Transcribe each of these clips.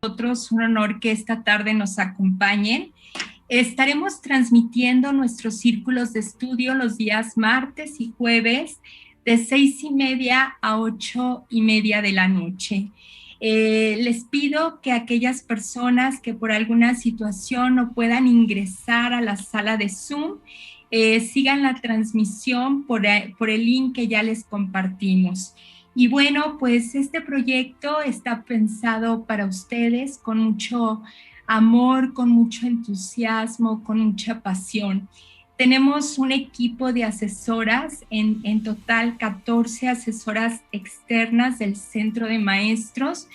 nosotros un honor que esta tarde nos acompañen. Estaremos transmitiendo nuestros círculos de estudio los días martes y jueves de 6:30 a 8:30 de la noche. Les pido que aquellas personas que por alguna situación no puedan ingresar a la sala de Zoom, sigan la transmisión por el link que ya les compartimos. Y bueno, pues este proyecto está pensado para ustedes con mucho amor, con mucho entusiasmo, con mucha pasión. Tenemos un equipo de asesoras, en total 14 asesoras externas del Centro de Maestros,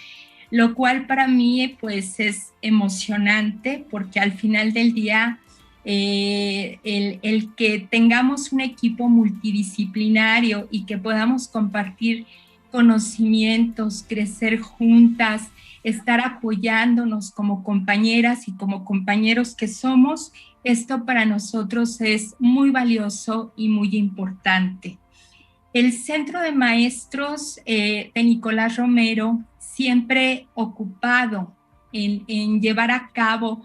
lo cual para mí pues es emocionante porque al final del día el que tengamos un equipo multidisciplinario y que podamos compartir conocimientos, crecer juntas, estar apoyándonos como compañeras y como compañeros que somos, esto para nosotros es muy valioso y muy importante. El Centro de Maestros de Nicolás Romero, siempre ocupado en llevar a cabo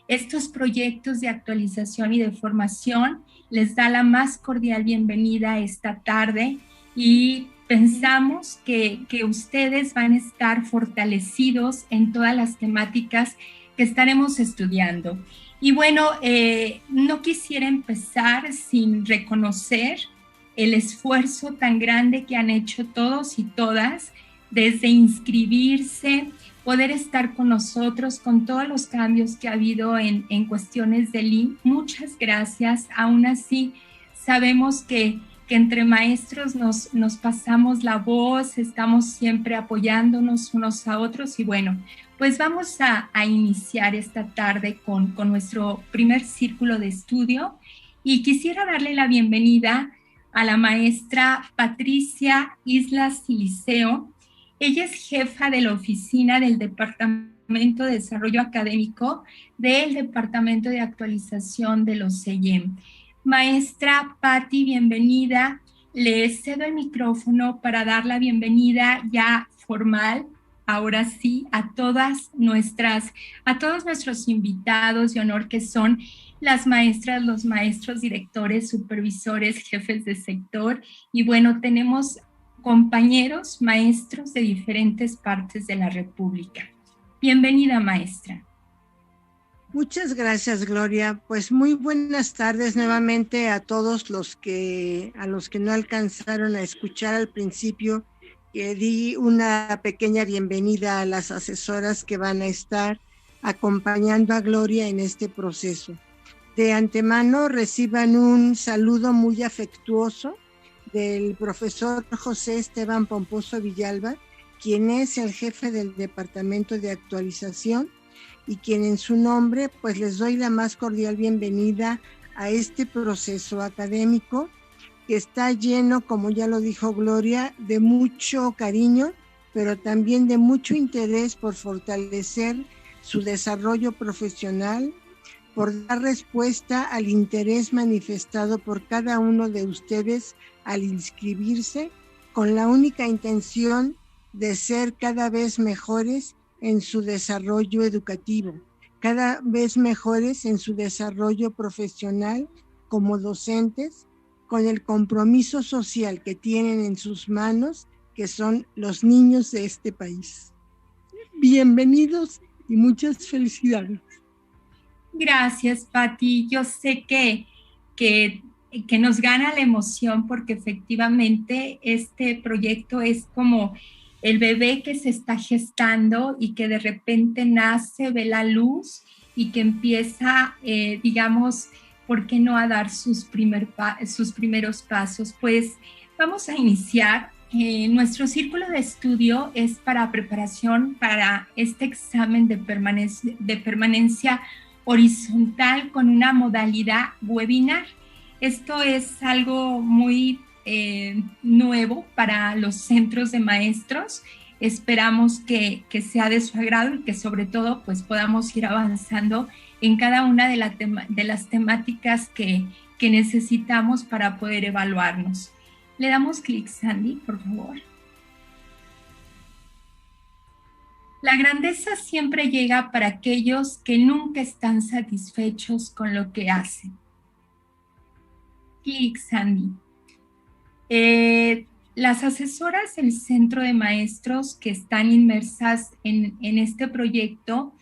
estos proyectos de actualización y de formación, les da la más cordial bienvenida esta tarde y pensamos que ustedes van a estar fortalecidos en todas las temáticas que estaremos estudiando. Y bueno, no quisiera empezar sin reconocer el esfuerzo tan grande que han hecho todos y todas desde inscribirse, poder estar con nosotros con todos los cambios que ha habido en cuestiones de link. Muchas gracias. Aún así, sabemos que entre maestros nos pasamos la voz, estamos siempre apoyándonos unos a otros y bueno, pues vamos a iniciar esta tarde con nuestro primer círculo de estudio y quisiera darle la bienvenida a la maestra Patricia Islas Siliceo. Ella es jefa de la oficina del Departamento de Desarrollo Académico del Departamento de Actualización de los CEIEM. Maestra Patti, bienvenida. Le cedo el micrófono para dar la bienvenida ya formal, ahora sí, a todos nuestros invitados de honor que son las maestras, los maestros, directores, supervisores, jefes de sector. Y bueno, tenemos compañeros maestros de diferentes partes de la República. Bienvenida, maestra. Muchas gracias, Gloria. Pues muy buenas tardes nuevamente a todos los que no alcanzaron a escuchar al principio, que di una pequeña bienvenida a las asesoras que van a estar acompañando a Gloria en este proceso. De antemano reciban un saludo muy afectuoso del profesor José Esteban Pomposo Villalba, quien es el jefe del Departamento de Actualización y quien en su nombre pues les doy la más cordial bienvenida a este proceso académico que está lleno, como ya lo dijo Gloria, de mucho cariño, pero también de mucho interés por fortalecer su desarrollo profesional, por dar respuesta al interés manifestado por cada uno de ustedes al inscribirse, con la única intención de ser cada vez mejores en su desarrollo educativo, cada vez mejores en su desarrollo profesional como docentes, con el compromiso social que tienen en sus manos, que son los niños de este país. Bienvenidos y muchas felicidades. Gracias, Patti. Yo sé que nos gana la emoción porque efectivamente este proyecto es como el bebé que se está gestando y que de repente nace, ve la luz y que empieza, digamos, ¿por qué no a dar sus primeros pasos? Pues vamos a iniciar. Nuestro círculo de estudio es para preparación para este examen de permanencia horizontal con una modalidad webinar. Esto es algo muy nuevo para los centros de maestros. Esperamos que sea de su agrado y que sobre todo pues podamos ir avanzando en cada una de las temáticas que necesitamos para poder evaluarnos. Le damos clic, Sandy, por favor. La grandeza siempre llega para aquellos que nunca están satisfechos con lo que hacen. Clic, Sandy. Las asesoras del Centro de Maestros que están inmersas en este proyecto,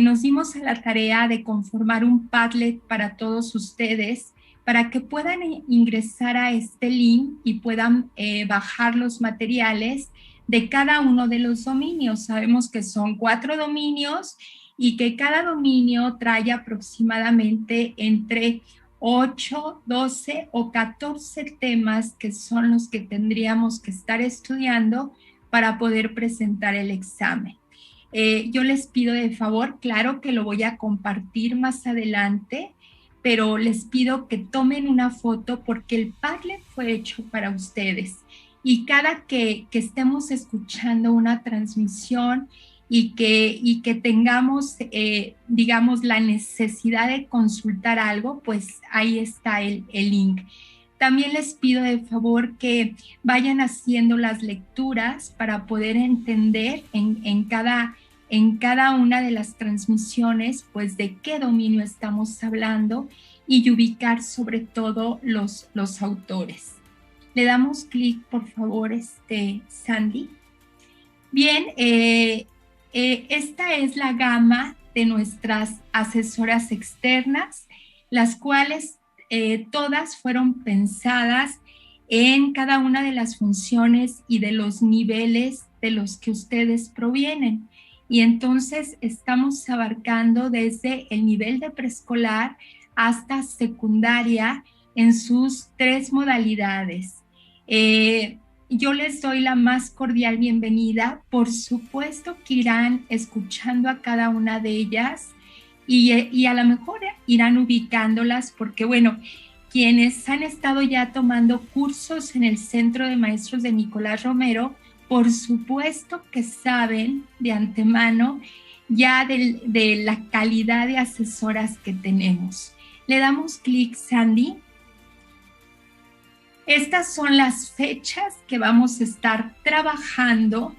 nos dimos a la tarea de conformar un Padlet para todos ustedes para que puedan ingresar a este link y puedan bajar los materiales de cada uno de los dominios. Sabemos que son 4 dominios y que cada dominio trae aproximadamente entre 8, 12 o 14 temas que son los que tendríamos que estar estudiando para poder presentar el examen. Yo les pido de favor, claro que lo voy a compartir más adelante, pero les pido que tomen una foto porque el Padlet fue hecho para ustedes. Y cada que estemos escuchando una transmisión y que tengamos, digamos, la necesidad de consultar algo, pues ahí está el link. También les pido de favor que vayan haciendo las lecturas para poder entender en cada una de las transmisiones, pues de qué dominio estamos hablando y ubicar sobre todo los autores. Le damos clic, por favor, Sandy. Bien, esta es la gama de nuestras asesoras externas, las cuales todas fueron pensadas en cada una de las funciones y de los niveles de los que ustedes provienen. Y entonces estamos abarcando desde el nivel de preescolar hasta secundaria en sus 3 modalidades. Yo les doy la más cordial bienvenida. Por supuesto que irán escuchando a cada una de ellas y a lo mejor irán ubicándolas porque, bueno, quienes han estado ya tomando cursos en el Centro de Maestros de Nicolás Romero, por supuesto que saben de antemano ya de la calidad de asesoras que tenemos. Le damos clic, Sandy. Estas son las fechas que vamos a estar trabajando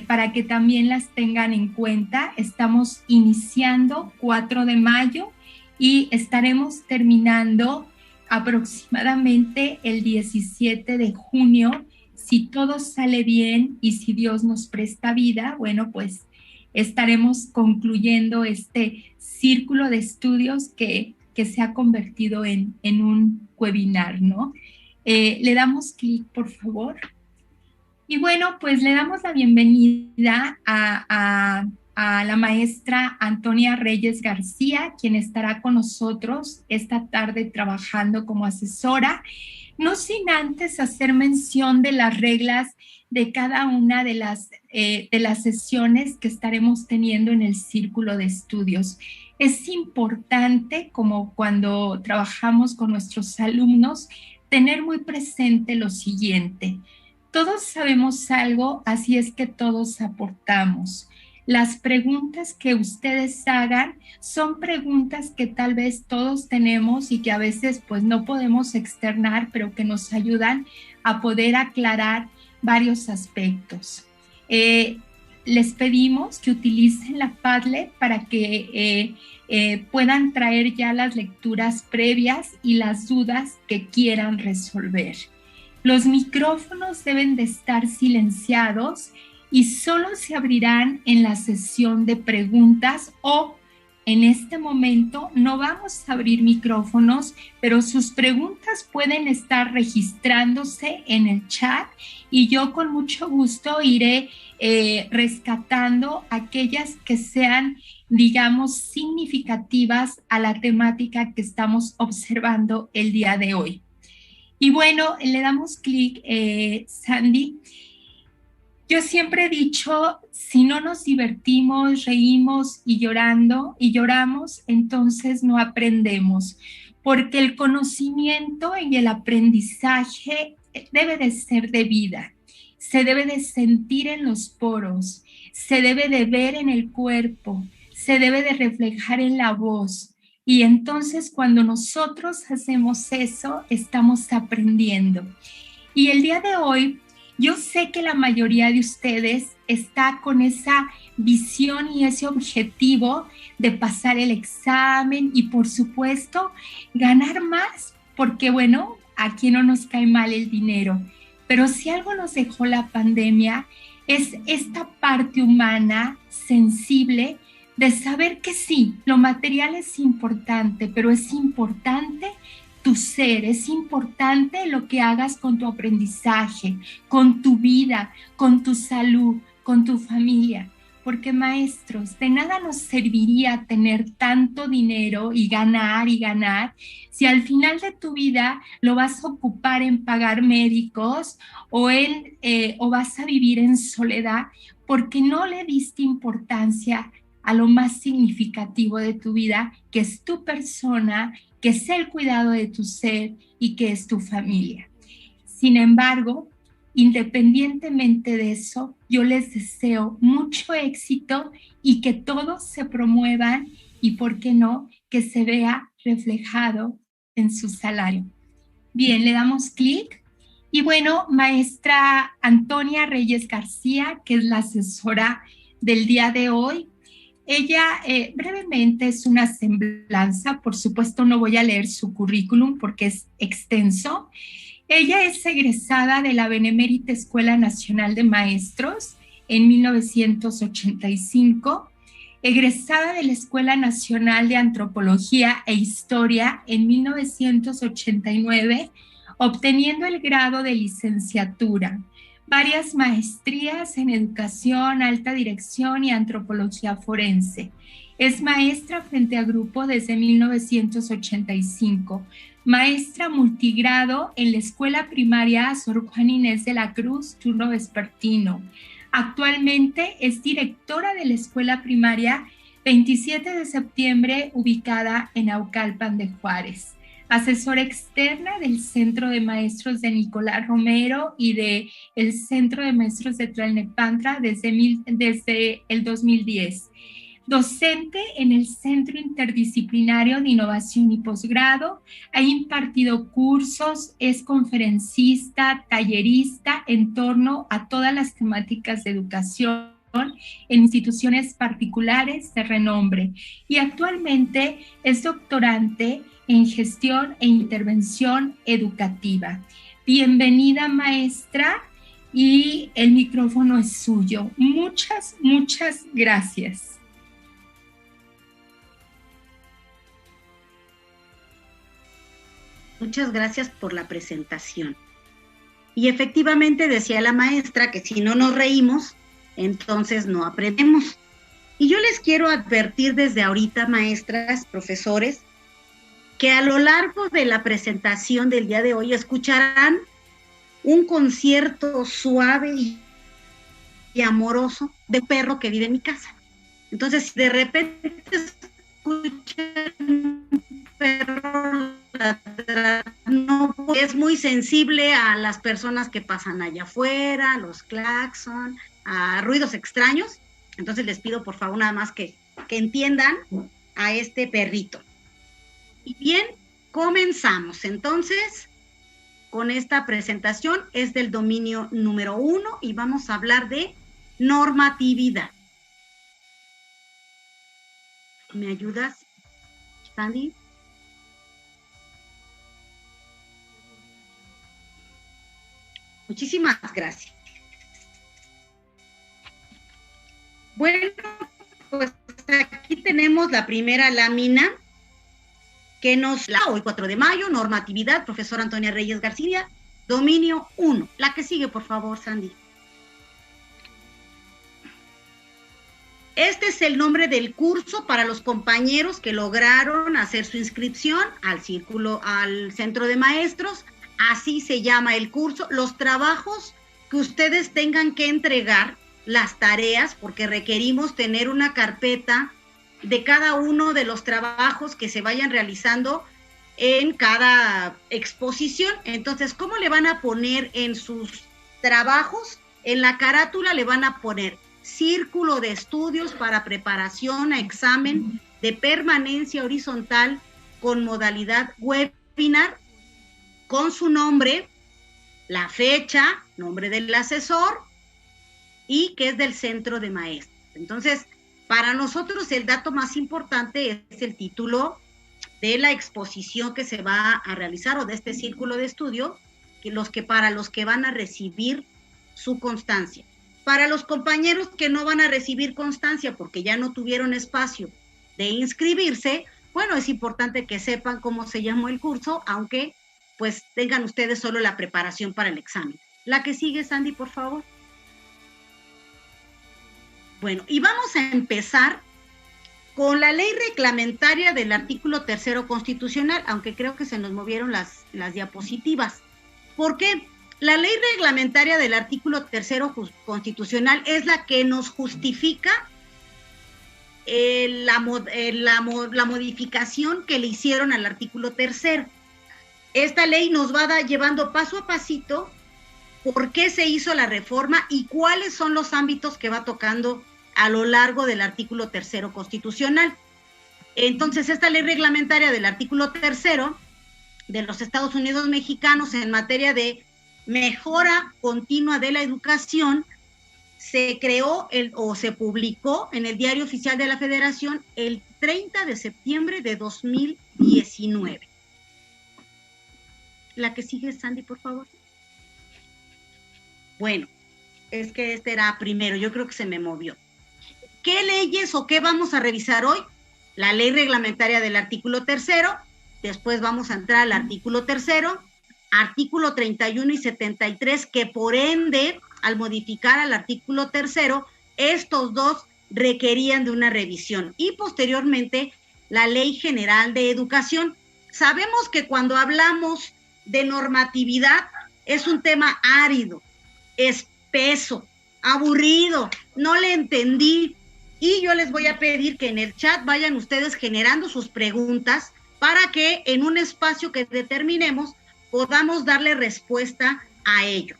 para que también las tengan en cuenta. Estamos iniciando 4 de mayo y estaremos terminando aproximadamente el 17 de junio. Si todo sale bien y si Dios nos presta vida, bueno, pues estaremos concluyendo este círculo de estudios que se ha convertido en un webinar, ¿no? Le damos clic, por favor. Y bueno, pues le damos la bienvenida a la maestra Antonia Reyes García, quien estará con nosotros esta tarde trabajando como asesora, no sin antes hacer mención de las reglas de cada una de las sesiones que estaremos teniendo en el círculo de estudios. Es importante, como cuando trabajamos con nuestros alumnos, tener muy presente lo siguiente. Todos sabemos algo, así es que todos aportamos. Las preguntas que ustedes hagan son preguntas que tal vez todos tenemos y que a veces pues no podemos externar, pero que nos ayudan a poder aclarar varios aspectos. Les pedimos que utilicen la Padlet para que puedan traer ya las lecturas previas y las dudas que quieran resolver. Los micrófonos deben de estar silenciados y solo se abrirán en la sesión de preguntas o en este momento no vamos a abrir micrófonos, pero sus preguntas pueden estar registrándose en el chat y yo con mucho gusto iré rescatando aquellas que sean, digamos, significativas a la temática que estamos observando el día de hoy. Y bueno, le damos clic, Sandy. Yo siempre he dicho, si no nos divertimos, reímos y lloramos, entonces no aprendemos, porque el conocimiento y el aprendizaje debe de ser de vida, se debe de sentir en los poros, se debe de ver en el cuerpo, se debe de reflejar en la voz. Y entonces cuando nosotros hacemos eso, estamos aprendiendo. Y el día de hoy Yo sé que la mayoría de ustedes está con esa visión y ese objetivo de pasar el examen y, por supuesto, ganar más, porque bueno, a quien no nos cae mal el dinero. Pero si algo nos dejó la pandemia es esta parte humana sensible de saber que sí, lo material es importante, pero es importante tu ser, es importante lo que hagas con tu aprendizaje, con tu vida, con tu salud, con tu familia. Porque maestros, de nada nos serviría tener tanto dinero y ganar si al final de tu vida lo vas a ocupar en pagar médicos o vas a vivir en soledad porque no le diste importancia a lo más significativo de tu vida, que es tu persona, que es el cuidado de tu ser y que es tu familia. Sin embargo, independientemente de eso, yo les deseo mucho éxito y que todos se promuevan y, ¿por qué no?, que se vea reflejado en su salario. Bien, le damos clic. Y bueno, maestra Antonia Reyes García, que es la asesora del día de hoy, ella brevemente es una semblanza, por supuesto no voy a leer su currículum porque es extenso. Ella es egresada de la Benemérita Escuela Nacional de Maestros en 1985, egresada de la Escuela Nacional de Antropología e Historia en 1989, obteniendo el grado de licenciatura, varias maestrías en educación, alta dirección y antropología forense. Es maestra frente a grupo desde 1985, maestra multigrado en la Escuela Primaria Sor Juan Inés de la Cruz, turno vespertino. Actualmente es directora de la Escuela Primaria 27 de septiembre, ubicada en Naucalpan de Juárez. Asesora externa del Centro de Maestros de Nicolás Romero y del Centro de Maestros de Tlalnepantla desde el 2010. Docente en el Centro Interdisciplinario de Innovación y Posgrado, ha impartido cursos, es conferencista, tallerista en torno a todas las temáticas de educación en instituciones particulares de renombre y actualmente es doctorante en gestión e intervención educativa. Bienvenida, maestra, y el micrófono es suyo. Muchas, muchas gracias. Muchas gracias por la presentación. Y efectivamente decía la maestra que si no nos reímos, entonces no aprendemos. Y yo les quiero advertir desde ahorita, maestras, profesores, que a lo largo de la presentación del día de hoy escucharán un concierto suave y amoroso de perro que vive en mi casa. Entonces, si de repente escuchan un perro ladrar, no, es muy sensible a las personas que pasan allá afuera, a los claxon, a ruidos extraños. Entonces les pido por favor nada más que entiendan a este perrito. Y bien, comenzamos entonces con esta presentación. Es del dominio número 1 y vamos a hablar de normatividad. ¿Me ayudas, Sandy? Muchísimas gracias. Bueno, pues aquí tenemos la primera lámina que nos la hoy 4 de mayo, normatividad, profesora Antonia Reyes García, dominio 1. La que sigue, por favor, Sandy. Este es el nombre del curso para los compañeros que lograron hacer su inscripción al centro de maestros. Así se llama el curso. Los trabajos que ustedes tengan que entregar, las tareas, porque requerimos tener una carpeta de cada uno de los trabajos que se vayan realizando en cada exposición. Entonces, ¿cómo le van a poner en sus trabajos? En la carátula le van a poner círculo de estudios para preparación a examen de permanencia horizontal con modalidad webinar, con su nombre, la fecha, nombre del asesor y que es del centro de maestros. Entonces, para nosotros el dato más importante es el título de la exposición que se va a realizar o de este círculo de estudio, para los que van a recibir su constancia. Para los compañeros que no van a recibir constancia porque ya no tuvieron espacio de inscribirse, bueno, es importante que sepan cómo se llamó el curso, aunque pues tengan ustedes solo la preparación para el examen. La que sigue, Sandy, por favor. Bueno, y vamos a empezar con la ley reglamentaria del artículo 3º constitucional, aunque creo que se nos movieron las diapositivas. ¿Por qué? La ley reglamentaria del artículo 3º constitucional es la que nos justifica la modificación que le hicieron al artículo 3º. Esta ley nos va llevando paso a pasito por qué se hizo la reforma y cuáles son los ámbitos que va tocando a lo largo del artículo 3º constitucional. Entonces, esta ley reglamentaria del artículo 3º de los Estados Unidos mexicanos en materia de mejora continua de la educación se creó o se publicó en el Diario Oficial de la Federación el 30 de septiembre de 2019. La que sigue, Sandy, por favor. Bueno, es que este era primero, yo creo que se me movió. ¿Qué leyes o qué vamos a revisar hoy? La ley reglamentaria del artículo 3º, después vamos a entrar al artículo 3º, artículo 31 y 73, que por ende, al modificar al artículo 3º, estos dos requerían de una revisión. Y posteriormente, la Ley General de Educación. Sabemos que cuando hablamos de normatividad, es un tema árido, espeso, aburrido, no le entendí. Y yo les voy a pedir que en el chat vayan ustedes generando sus preguntas para que en un espacio que determinemos podamos darle respuesta a ello.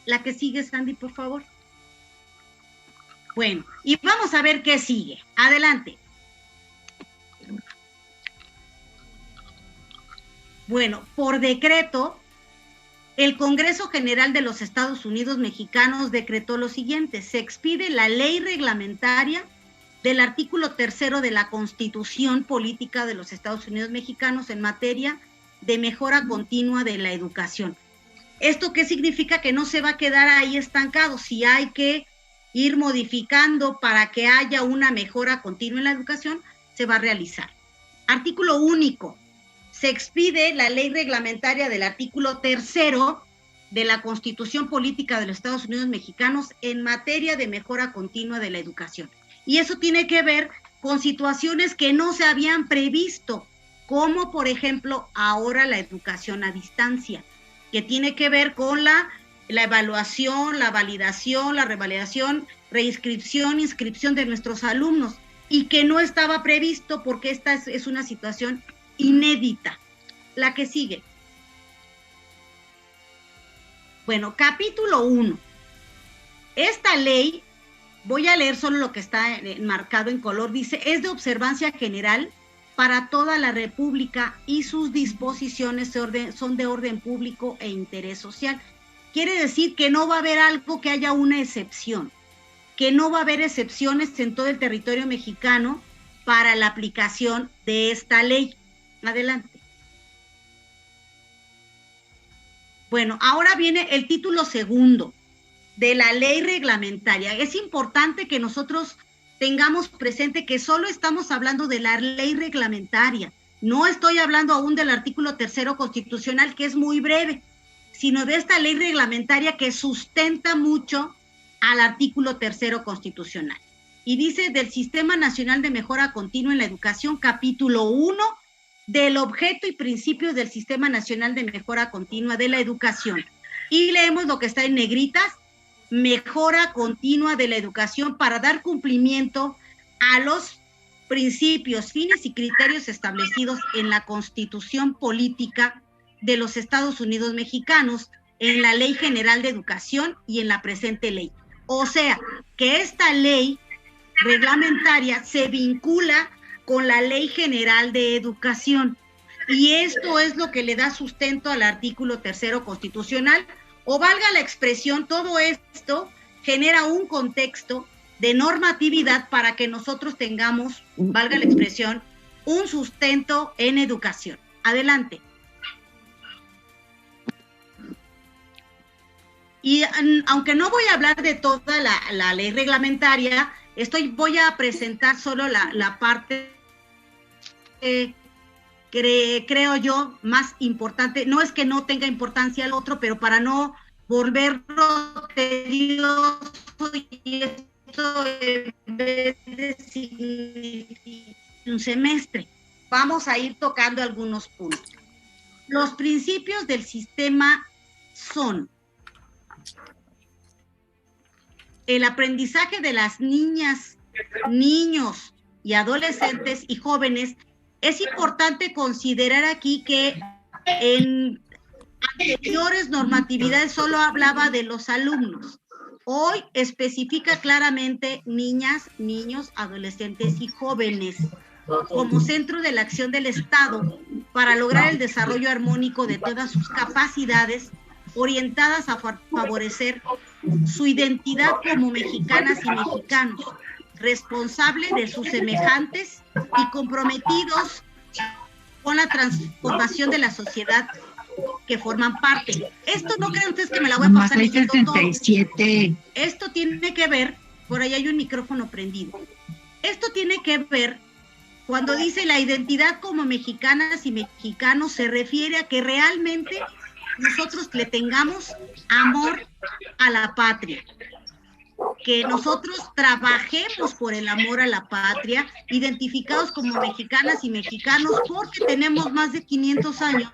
La que sigue, Sandy, por favor. Bueno, y vamos a ver qué sigue. Adelante. Bueno, por decreto, el Congreso General de los Estados Unidos Mexicanos decretó lo siguiente: se expide la ley reglamentaria del artículo 3º de la Constitución Política de los Estados Unidos Mexicanos en materia de mejora continua de la educación. ¿Esto qué significa? Que no se va a quedar ahí estancado, si hay que ir modificando para que haya una mejora continua en la educación, se va a realizar. Artículo único. Se expide la ley reglamentaria del artículo 3º de la Constitución Política de los Estados Unidos Mexicanos en materia de mejora continua de la educación. Y eso tiene que ver con situaciones que no se habían previsto, como por ejemplo ahora la educación a distancia, que tiene que ver con la evaluación, la validación, la revalidación, reinscripción, inscripción de nuestros alumnos, y que no estaba previsto porque esta es una situación inédita. La que sigue. Bueno, capítulo 1. Esta ley, voy a leer solo lo que está marcado en color, dice: es de observancia general para toda la República y sus disposiciones son de orden público e interés social. Quiere decir que no va a haber algo que haya una excepción, que no va a haber excepciones en todo el territorio mexicano para la aplicación de esta ley. Adelante. Bueno, ahora viene el título segundo de la ley reglamentaria. Es importante que nosotros tengamos presente que solo estamos hablando de la ley reglamentaria. No estoy hablando aún del artículo 3º constitucional, que es muy breve, sino de esta ley reglamentaria que sustenta mucho al artículo 3º constitucional. Y dice: del Sistema Nacional de Mejora Continua en la Educación, capítulo 1, del objeto y principios del Sistema Nacional de Mejora Continua de la Educación. Y leemos lo que está en negritas: mejora continua de la educación para dar cumplimiento a los principios, fines y criterios establecidos en la Constitución Política de los Estados Unidos Mexicanos, en la Ley General de Educación y en la presente ley. O sea, que esta ley reglamentaria se vincula con la Ley General de Educación, y esto es lo que le da sustento al artículo 3º constitucional, o valga la expresión, todo esto genera un contexto de normatividad para que nosotros tengamos, valga la expresión, un sustento en educación. Adelante. Y aunque no voy a hablar de toda la ley reglamentaria, voy a presentar solo la parte creo yo más importante. No es que no tenga importancia el otro, pero para no volverlo tedioso y esto en vez de significar un semestre, vamos a ir tocando algunos puntos. Los principios del sistema son: el aprendizaje de las niñas, niños y adolescentes y jóvenes. Es importante considerar aquí que en anteriores normatividades solo hablaba de los alumnos. Hoy especifica claramente niñas, niños, adolescentes y jóvenes como centro de la acción del Estado para lograr el desarrollo armónico de todas sus capacidades orientadas a favorecer su identidad como mexicanas y mexicanos, responsables de sus semejantes y comprometidos con la transformación de la sociedad que forman parte. Esto no crean ustedes que me la voy a pasar leyendo todo. Esto tiene que ver, por ahí hay un micrófono prendido. Esto tiene que ver, cuando dice la identidad como mexicanas y mexicanos, se refiere a que realmente nosotros le tengamos amor a la patria, que nosotros trabajemos por el amor a la patria, identificados como mexicanas y mexicanos, porque tenemos más de 500 años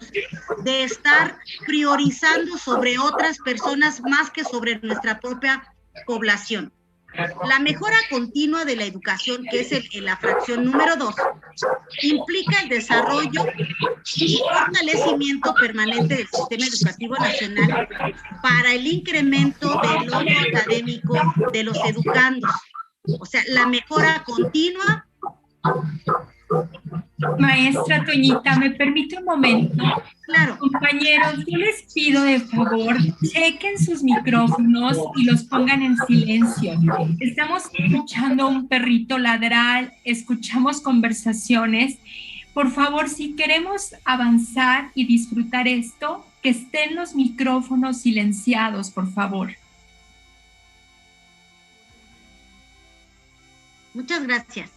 de estar priorizando sobre otras personas más que sobre nuestra propia población. La mejora continua de la educación, que es la fracción número 2, implica el desarrollo y fortalecimiento permanente del sistema educativo nacional para el incremento del logro académico de los educandos. O sea, la mejora continua. Maestra Toñita, ¿me permite un momento? Claro. Compañeros, yo les pido de favor, chequen sus micrófonos y los pongan en silencio. Estamos escuchando a un perrito ladrar, escuchamos conversaciones. Por favor, si queremos avanzar y disfrutar esto, que estén los micrófonos silenciados, por favor. Muchas gracias.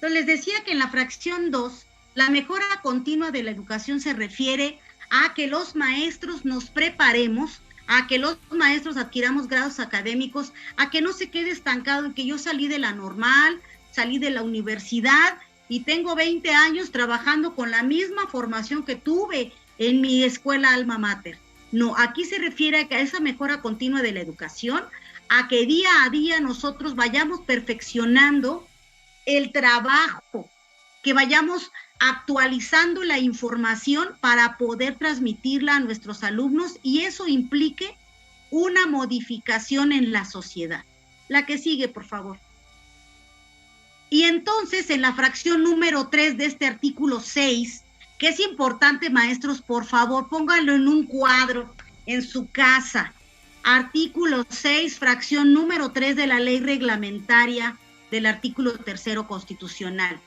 Entonces, les decía que en la fracción 2, la mejora continua de la educación se refiere a que los maestros nos preparemos, a que los maestros adquiramos grados académicos, a que no se quede estancado en que yo salí de la normal, salí de la universidad y tengo 20 años trabajando con la misma formación que tuve en mi escuela alma mater. No, aquí se refiere a esa mejora continua de la educación, a que día a día nosotros vayamos perfeccionando el trabajo, que vayamos actualizando la información para poder transmitirla a nuestros alumnos y eso implique una modificación en la sociedad. La que sigue, por favor. Y entonces, en la fracción número 3 de este artículo 6, que es importante, maestros, por favor, pónganlo en un cuadro en su casa. Artículo 6, fracción número 3 de la ley reglamentaria del artículo 3 constitucional.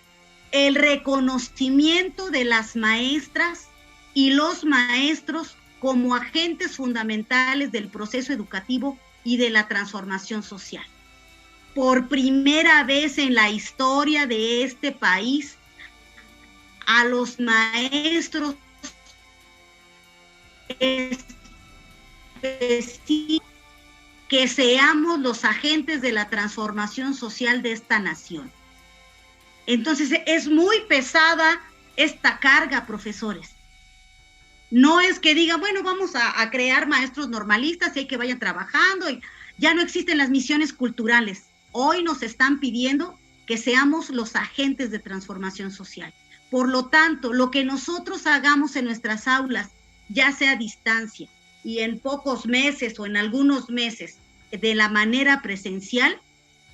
El reconocimiento de las maestras y los maestros como agentes fundamentales del proceso educativo y de la transformación social. Por primera vez en la historia de este país, a los maestros que seamos los agentes de la transformación social de esta nación. Entonces, es muy pesada esta carga, profesores. No es que digan, bueno, vamos a crear maestros normalistas y hay que vayan trabajando, y ya no existen las misiones culturales. Hoy nos están pidiendo que seamos los agentes de transformación social. Por lo tanto, lo que nosotros hagamos en nuestras aulas, ya sea a distancia y en pocos meses o en algunos meses de la manera presencial,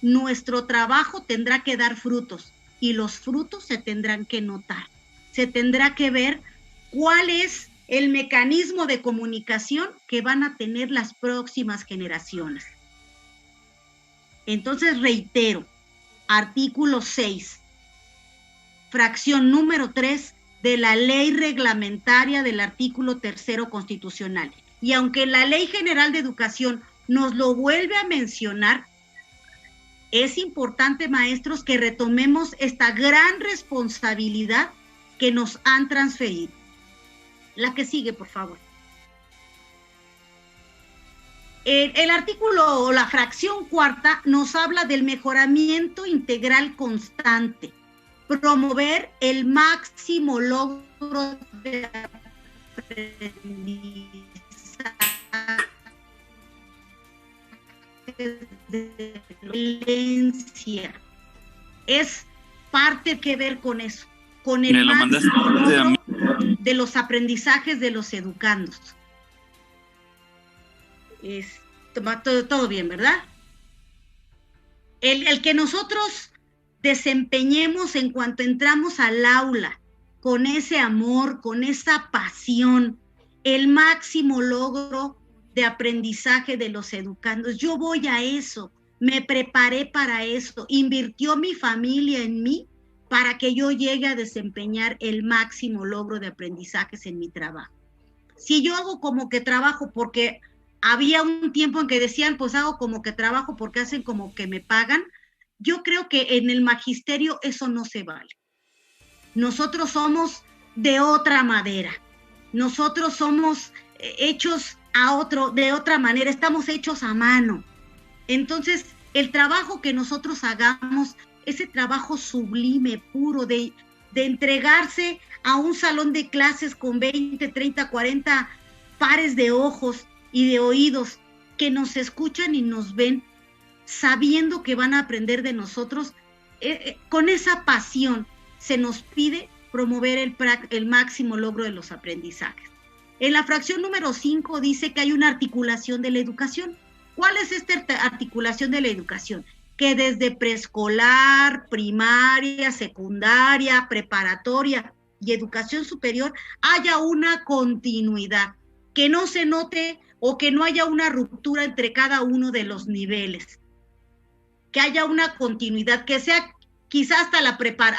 nuestro trabajo tendrá que dar frutos y los frutos se tendrán que notar. Se tendrá que ver cuál es el mecanismo de comunicación que van a tener las próximas generaciones. Entonces, reitero, artículo 6, fracción número 3 de la ley reglamentaria del artículo 3º constitucional. Y aunque la Ley General de Educación nos lo vuelve a mencionar, es importante, maestros, que retomemos esta gran responsabilidad que nos han transferido. La que sigue, por favor. El artículo o la fracción cuarta nos habla del mejoramiento integral constante, promover el máximo logro de aprendizaje de excelencia. Es parte que ver con eso, con el máximo logro de los aprendizajes de los educandos. Todo bien, ¿verdad? El que nosotros desempeñemos en cuanto entramos al aula, con ese amor, con esa pasión, el máximo logro de aprendizaje de los educandos. Yo voy a eso, me preparé para eso, invirtió mi familia en mí para que yo llegue a desempeñar el máximo logro de aprendizajes en mi trabajo. Si yo hago como que trabajo porque había un tiempo en que decían, pues hago como que trabajo porque hacen como que me pagan, yo creo que en el magisterio eso no se vale. Nosotros somos de otra madera, nosotros somos hechos de otra manera, estamos hechos a mano. Entonces, el trabajo que nosotros hagamos, ese trabajo sublime, puro, de entregarse a un salón de clases con 20, 30, 40 pares de ojos y de oídos que nos escuchan y nos ven, sabiendo que van a aprender de nosotros, con esa pasión se nos pide promover el máximo logro de los aprendizajes. En la fracción número 5 dice que hay una articulación de la educación. ¿Cuál es esta articulación de la educación? Que desde preescolar, primaria, secundaria, preparatoria y educación superior haya una continuidad, que no se note o que no haya una ruptura entre cada uno de los niveles, que haya una continuidad, que sea quizás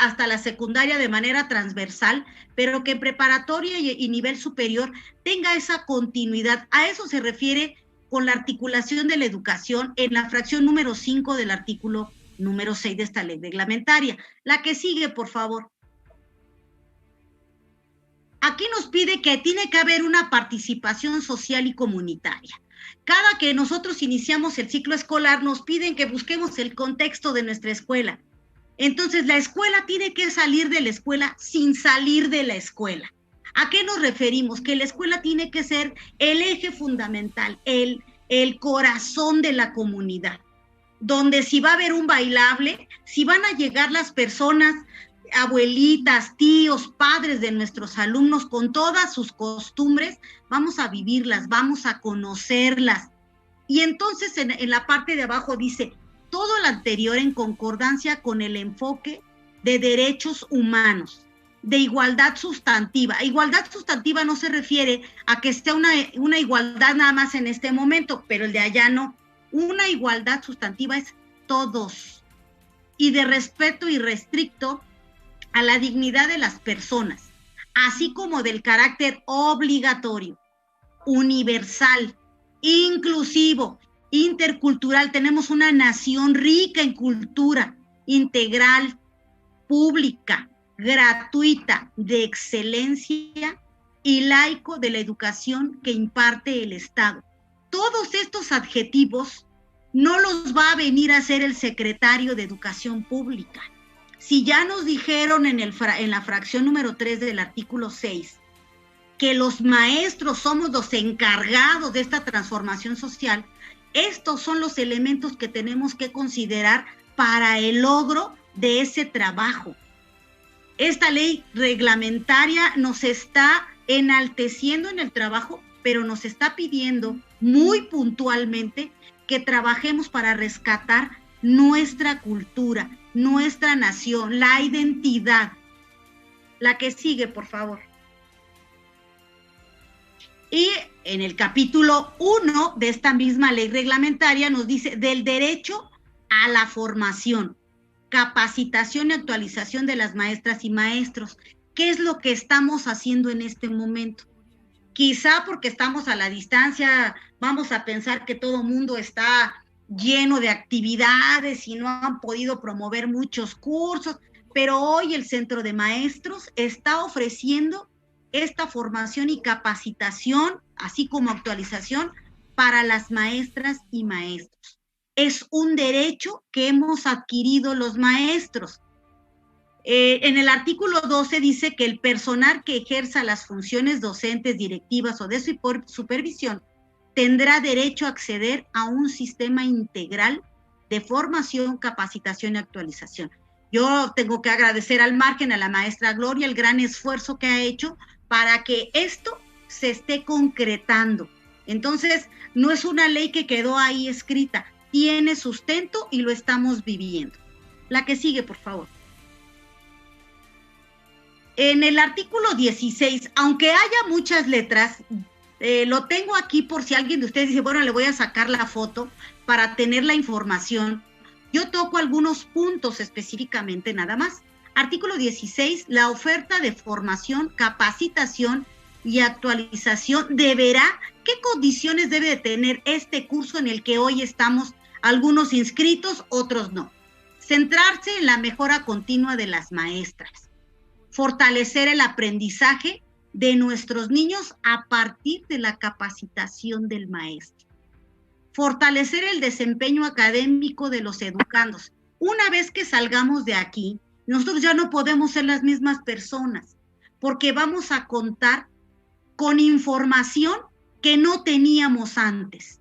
hasta la secundaria de manera transversal, pero que en preparatoria y nivel superior tenga esa continuidad. A eso se refiere con la articulación de la educación en la fracción número 5 del artículo número 6 de esta ley reglamentaria. La que sigue, por favor. Aquí nos pide que tiene que haber una participación social y comunitaria. Cada que nosotros iniciamos el ciclo escolar, nos piden que busquemos el contexto de nuestra escuela. Entonces, la escuela tiene que salir de la escuela sin salir de la escuela. ¿A qué nos referimos? Que la escuela tiene que ser el eje fundamental, el corazón de la comunidad, donde si va a haber un bailable, si van a llegar las personas, abuelitas, tíos, padres de nuestros alumnos con todas sus costumbres, vamos a vivirlas, vamos a conocerlas. Y entonces en la parte de abajo dice, todo lo anterior en concordancia con el enfoque de derechos humanos, de igualdad sustantiva. Igualdad sustantiva no se refiere a que esté una igualdad nada más en este momento, pero el de allá no. Una igualdad sustantiva es todos, y de respeto irrestricto a la dignidad de las personas, así como del carácter obligatorio, universal, inclusivo, intercultural. Tenemos una nación rica en cultura, integral, pública, gratuita, de excelencia y laico de la educación que imparte el Estado. Todos estos adjetivos no los va a venir a hacer el secretario de Educación Pública. Si ya nos dijeron en la fracción número 3 del artículo 6 que los maestros somos los encargados de esta transformación social, estos son los elementos que tenemos que considerar para el logro de ese trabajo. Esta ley reglamentaria nos está enalteciendo en el trabajo, pero nos está pidiendo muy puntualmente que trabajemos para rescatar nuestra cultura, nuestra nación, la identidad. La que sigue, por favor. Y en el capítulo 1 de esta misma ley reglamentaria nos dice del derecho a la formación, capacitación y actualización de las maestras y maestros. ¿Qué es lo que estamos haciendo en este momento? Quizá porque estamos a la distancia, vamos a pensar que todo mundo está lleno de actividades y no han podido promover muchos cursos, pero hoy el Centro de Maestros está ofreciendo esta formación y capacitación, así como actualización para las maestras y maestros. Es un derecho que hemos adquirido los maestros. En el artículo 12 dice que el personal que ejerza las funciones docentes, directivas o de supervisión tendrá derecho a acceder a un sistema integral de formación, capacitación y actualización. Yo tengo que agradecer al margen a la maestra Gloria el gran esfuerzo que ha hecho para que esto se esté concretando. Entonces, no es una ley que quedó ahí escrita, tiene sustento y lo estamos viviendo. La que sigue, por favor. En el artículo 16, aunque haya muchas letras, lo tengo aquí por si alguien de ustedes dice, bueno, le voy a sacar la foto para tener la información. Yo toco algunos puntos específicamente nada más. Artículo 16, la oferta de formación, capacitación y actualización deberá, ¿qué condiciones debe de tener este curso en el que hoy estamos algunos inscritos, otros no? Centrarse en la mejora continua de las maestras, fortalecer el aprendizaje de nuestros niños a partir de la capacitación del maestro, fortalecer el desempeño académico de los educandos. Una vez que salgamos de aquí, nosotros ya no podemos ser las mismas personas, porque vamos a contar con información que no teníamos antes.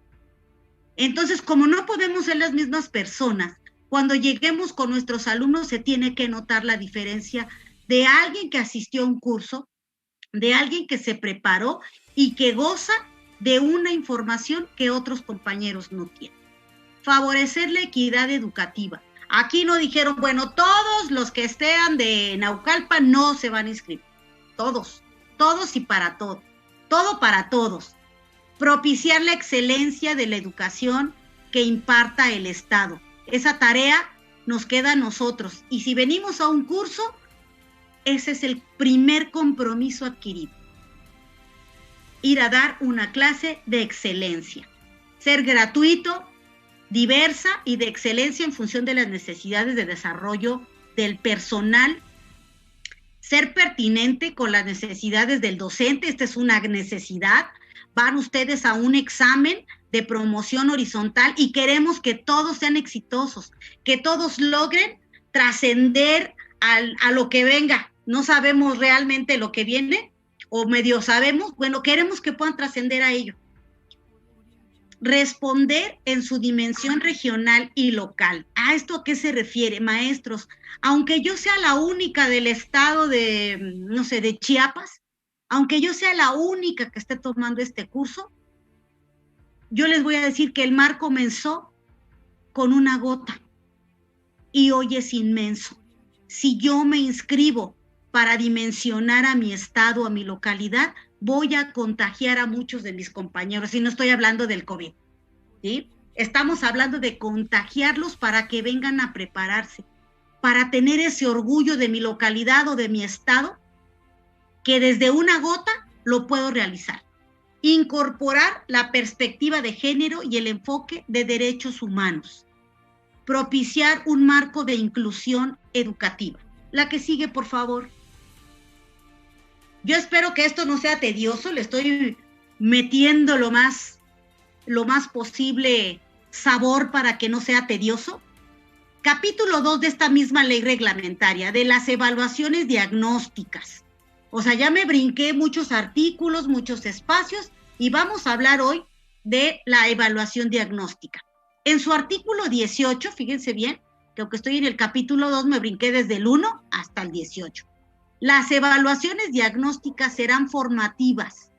Entonces, como no podemos ser las mismas personas, cuando lleguemos con nuestros alumnos se tiene que notar la diferencia de alguien que asistió a un curso, de alguien que se preparó y que goza de una información que otros compañeros no tienen. Favorecer la equidad educativa. Aquí no dijeron, bueno, todos los que estén de Naucalpan no se van a inscribir. Todos y para todo. Todo para todos. Propiciar la excelencia de la educación que imparta el Estado. Esa tarea nos queda a nosotros. Y si venimos a un curso, ese es el primer compromiso adquirido. Ir a dar una clase de excelencia. Ser gratuito, diversa y de excelencia en función de las necesidades de desarrollo del personal. Ser pertinente con las necesidades del docente, esta es una necesidad. Van ustedes a un examen de promoción horizontal y queremos que todos sean exitosos, que todos logren trascender a lo que venga. No sabemos realmente lo que viene, o medio sabemos, bueno, queremos que puedan trascender a ello. Responder en su dimensión regional y local. ¿A esto a qué se refiere, maestros? Aunque yo sea la única del estado de, no sé, de Chiapas, aunque yo sea la única que esté tomando este curso, yo les voy a decir que el mar comenzó con una gota y hoy es inmenso. Si yo me inscribo para dimensionar a mi estado, a mi localidad, voy a contagiar a muchos de mis compañeros, y no estoy hablando del COVID, ¿sí? Estamos hablando de contagiarlos para que vengan a prepararse, para tener ese orgullo de mi localidad o de mi estado, que desde una gota lo puedo realizar. Incorporar la perspectiva de género y el enfoque de derechos humanos. Propiciar un marco de inclusión educativa. La que sigue, por favor. Yo espero que esto no sea tedioso, le estoy metiendo lo más posible sabor para que no sea tedioso. Capítulo 2 de esta misma ley reglamentaria, de las evaluaciones diagnósticas. O sea, ya me brinqué muchos artículos, muchos espacios, y vamos a hablar hoy de la evaluación diagnóstica. En su artículo 18, fíjense bien, que aunque estoy en el capítulo 2, me brinqué desde el 1 hasta el 18. Las evaluaciones diagnósticas serán formativas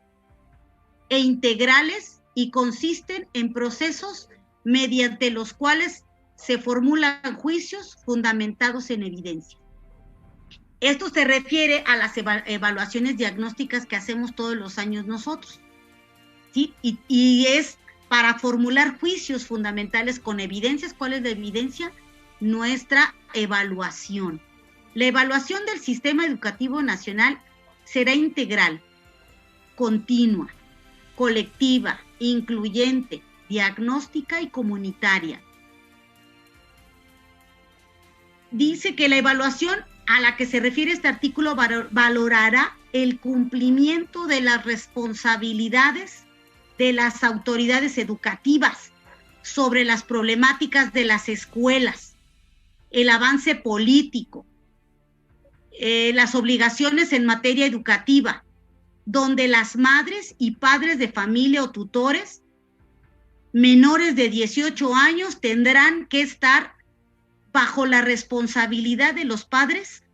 e integrales y consisten en procesos mediante los cuales se formulan juicios fundamentados en evidencia. Esto se refiere a las evaluaciones diagnósticas que hacemos todos los años nosotros. ¿sí? Y es para formular juicios fundamentales con evidencias. ¿Cuál es la evidencia? Nuestra evaluación. La evaluación del sistema educativo nacional será integral, continua, colectiva, incluyente, diagnóstica y comunitaria. Dice que la evaluación a la que se refiere este artículo valorará el cumplimiento de las responsabilidades de las autoridades educativas sobre las problemáticas de las escuelas, el avance político, las obligaciones en materia educativa, donde las madres y padres de familia o tutores menores de 18 años tendrán que estar bajo la responsabilidad de los padres.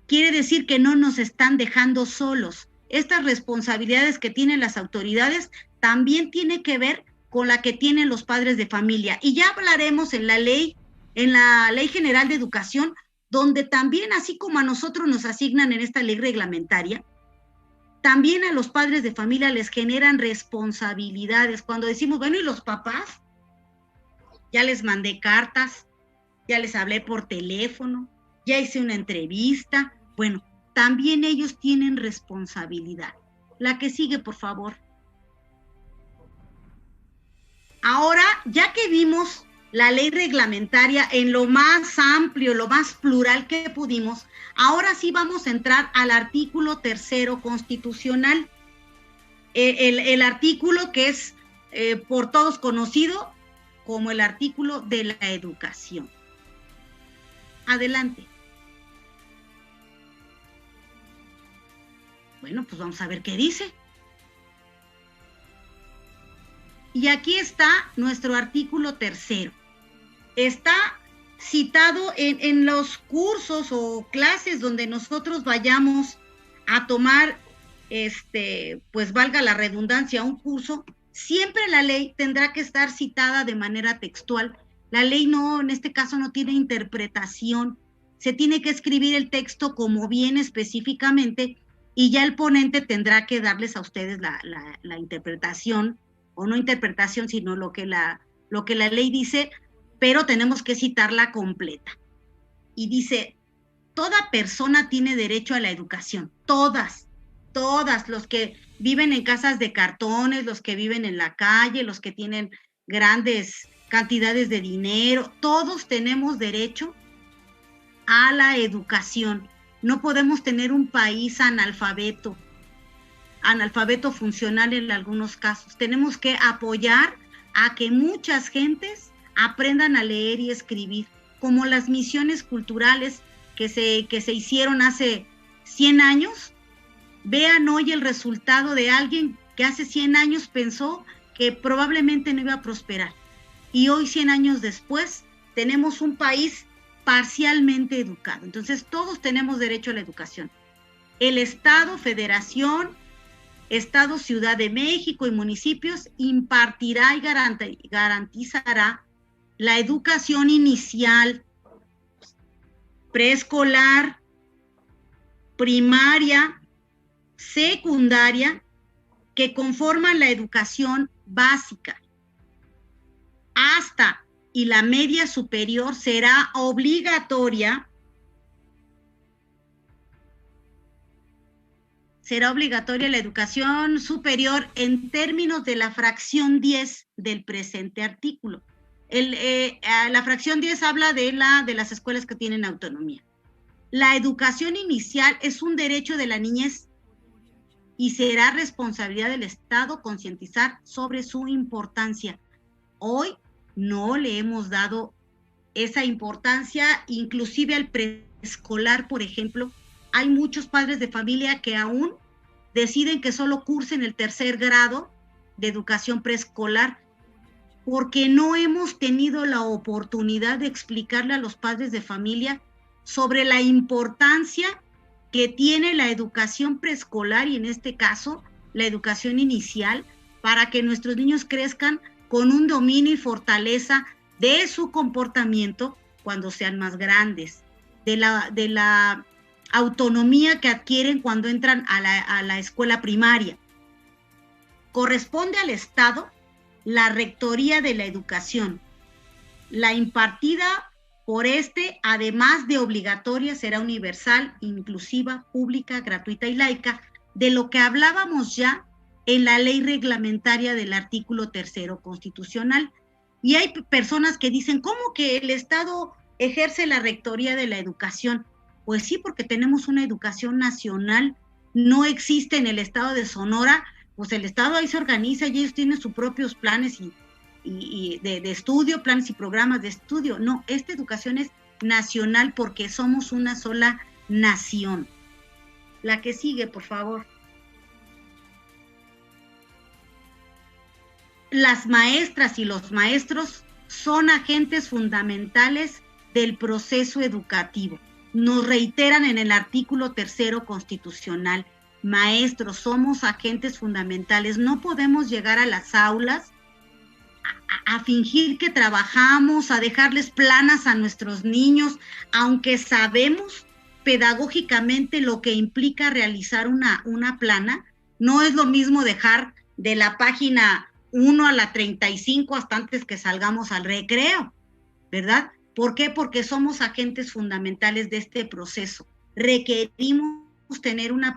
Quiere decir que no nos están dejando solos. Estas responsabilidades que tienen las autoridades también tienen que ver con la que tienen los padres de familia. Y ya hablaremos en la Ley General de Educación, donde también, así como a nosotros nos asignan en esta ley reglamentaria, también a los padres de familia les generan responsabilidades. Cuando decimos, bueno, ¿y los papás? Ya les mandé cartas, ya les hablé por teléfono, ya hice una entrevista. Bueno, también ellos tienen responsabilidad. La que sigue, por favor. Ahora, ya que vimos la ley reglamentaria en lo más amplio, lo más plural que pudimos, ahora sí vamos a entrar al artículo 3º constitucional, el artículo que es por todos conocido como el artículo de la educación. Adelante. Bueno, pues vamos a ver qué dice. Y aquí está nuestro artículo 3º. Está citado en los cursos o clases donde nosotros vayamos a tomar, pues valga la redundancia, un curso. Siempre la ley tendrá que estar citada de manera textual. La ley no, en este caso no tiene interpretación. Se tiene que escribir el texto como viene específicamente y ya el ponente tendrá que darles a ustedes la interpretación, o no interpretación, sino lo que la ley dice, pero tenemos que citarla completa. Y dice, toda persona tiene derecho a la educación, todas, los que viven en casas de cartones, los que viven en la calle, los que tienen grandes cantidades de dinero, todos tenemos derecho a la educación. No podemos tener un país analfabeto funcional en algunos casos. Tenemos que apoyar a que muchas gentes aprendan a leer y escribir, como las misiones culturales que se hicieron hace 100 años. Vean hoy el resultado de alguien que hace 100 años pensó que probablemente no iba a prosperar. Y hoy, 100 años después, tenemos un país parcialmente educado. Entonces, todos tenemos derecho a la educación. El Estado, Federación, Estado, Ciudad de México y municipios impartirá y garantizará la educación inicial, preescolar, primaria, secundaria, que conforman la educación básica. Hasta y la media superior será obligatoria. Será obligatoria la educación superior en términos de la fracción 10 del presente artículo. La fracción 10 habla de las escuelas que tienen autonomía. La educación inicial es un derecho de la niñez y será responsabilidad del Estado concientizar sobre su importancia. Hoy no le hemos dado esa importancia, inclusive al preescolar, por ejemplo. Hay muchos padres de familia que aún deciden que solo cursen el 3er grado de educación preescolar, porque no hemos tenido la oportunidad de explicarle a los padres de familia sobre la importancia que tiene la educación preescolar y en este caso la educación inicial para que nuestros niños crezcan con un dominio y fortaleza de su comportamiento cuando sean más grandes, de la autonomía que adquieren cuando entran a la escuela primaria. corresponde al Estado la Rectoría de la Educación. La impartida por además de obligatoria, será universal, inclusiva, pública, gratuita y laica, de lo que hablábamos ya en la ley reglamentaria del artículo 3º constitucional. Y hay personas que dicen, ¿cómo que el Estado ejerce la Rectoría de la Educación? Pues sí, porque tenemos una educación nacional, no existe en el estado de Sonora, pues el Estado ahí se organiza y ellos tienen sus propios planes de estudio, planes y programas de estudio. No, esta educación es nacional porque somos una sola nación. La que sigue, por favor. Las maestras y los maestros son agentes fundamentales del proceso educativo. Nos reiteran en el artículo 3º constitucional. Maestros, somos agentes fundamentales. No podemos llegar a las aulas a fingir que trabajamos, a dejarles planas a nuestros niños, aunque sabemos pedagógicamente lo que implica realizar una plana. No es lo mismo dejar de la página 1 a la 35 hasta antes que salgamos al recreo, ¿verdad? ¿Por qué? Porque somos agentes fundamentales de este proceso. Requerimos tener una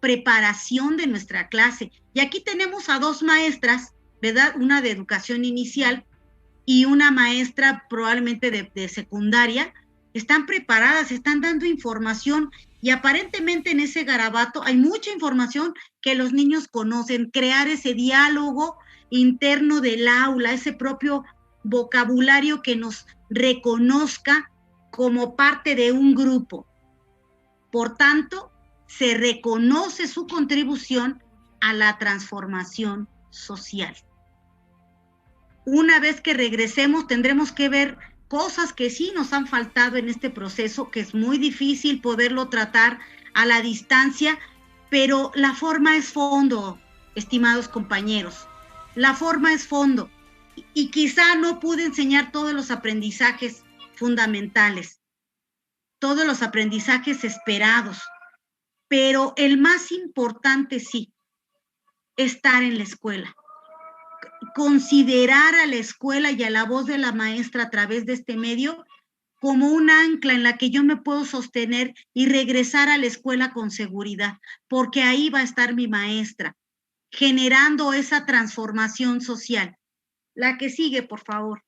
preparación de nuestra clase. Y aquí tenemos a 2 maestras, ¿verdad? Una de educación inicial y una maestra probablemente de secundaria. Están preparadas, están dando información y aparentemente en ese garabato hay mucha información que los niños conocen. Crear ese diálogo interno del aula, ese propio vocabulario que nos reconozca como parte de un grupo. Por tanto, se reconoce su contribución a la transformación social. Una vez que regresemos, tendremos que ver cosas que sí nos han faltado en este proceso, que es muy difícil poderlo tratar a la distancia, pero la forma es fondo, estimados compañeros. La forma es fondo. Y quizá no pude enseñar todos los aprendizajes fundamentales, todos los aprendizajes esperados, pero el más importante sí, estar en la escuela. Considerar a la escuela y a la voz de la maestra a través de este medio como un ancla en la que yo me puedo sostener y regresar a la escuela con seguridad, porque ahí va a estar mi maestra, generando esa transformación social. La que sigue, por favor.